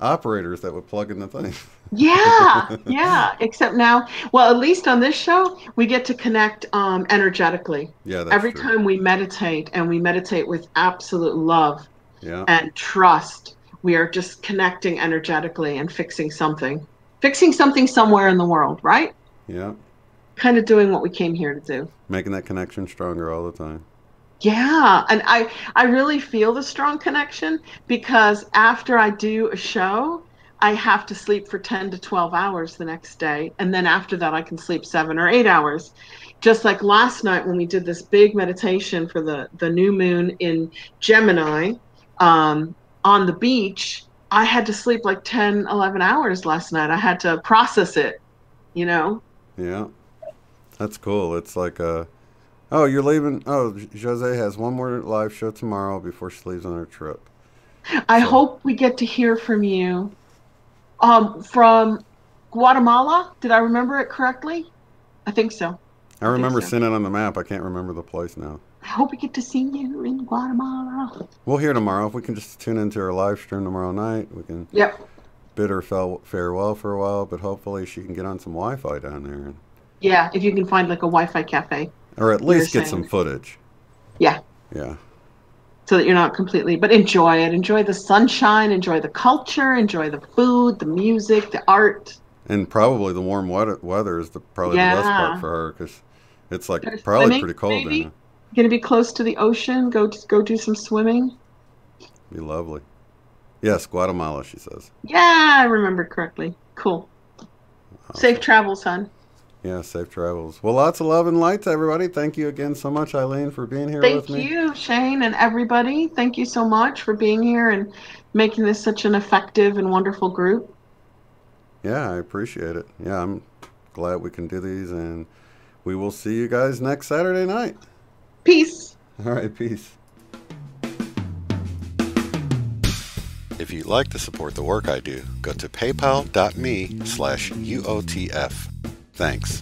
operators that would plug in the thing. Yeah, yeah. Except now, well, at least on this show, we get to connect energetically. Yeah, that's Every true. time we meditate, and we meditate with absolute love Yeah, and trust, we are just connecting energetically and fixing something somewhere in the world, right? yeah. Kind of doing what we came here to do. Making that connection stronger all the time. Yeah, and I really feel the strong connection because after I do a show, I have to sleep for 10 to 12 hours the next day, and then after that I can sleep 7 or 8 hours. Just like last night when we did this big meditation for the new moon in Gemini, on the beach, I had to sleep like 10, 11 hours last night. I had to process it, you know? Yeah, that's cool. It's like, oh, you're leaving. Oh, Jose has one more live show tomorrow before she leaves on her trip. I So hope we get to hear from you. From Guatemala. Did I remember it correctly? I think so. I I think remember so. seeing it on the map. I can't remember the place now. I hope we get to see you in Guatemala. We'll hear tomorrow. If we can just tune into her live stream tomorrow night, we can Yep. bid her farewell for a while, but hopefully she can get on some Wi-Fi down there, Yeah, if you can find like a Wi-Fi cafe, or at you were least get some saying. footage. Yeah, Yeah, so that you're not completely, but enjoy it. Enjoy the sunshine, enjoy the culture, enjoy the food, the music, the art. and probably the warm weather is probably the best part Yeah. for her because it's like Go probably swimming, pretty cold down there. maybe. Going to be close to the ocean. Go do some swimming. Be lovely. Yes, Guatemala, she says. Yeah, I remembered correctly. Cool. Safe Awesome. travels, hon. Yeah, safe travels. Well, lots of love and light to everybody. Thank you again so much, Eileen, for being here with Thank me. you, Shane, and everybody. Thank you so much for being here and making this such an effective and wonderful group. Yeah, I appreciate it. Yeah, I'm glad we can do these, and we will see you guys next Saturday night. Peace. All right, peace. If you'd like to support the work I do, go to paypal.me/UOTF. Thanks.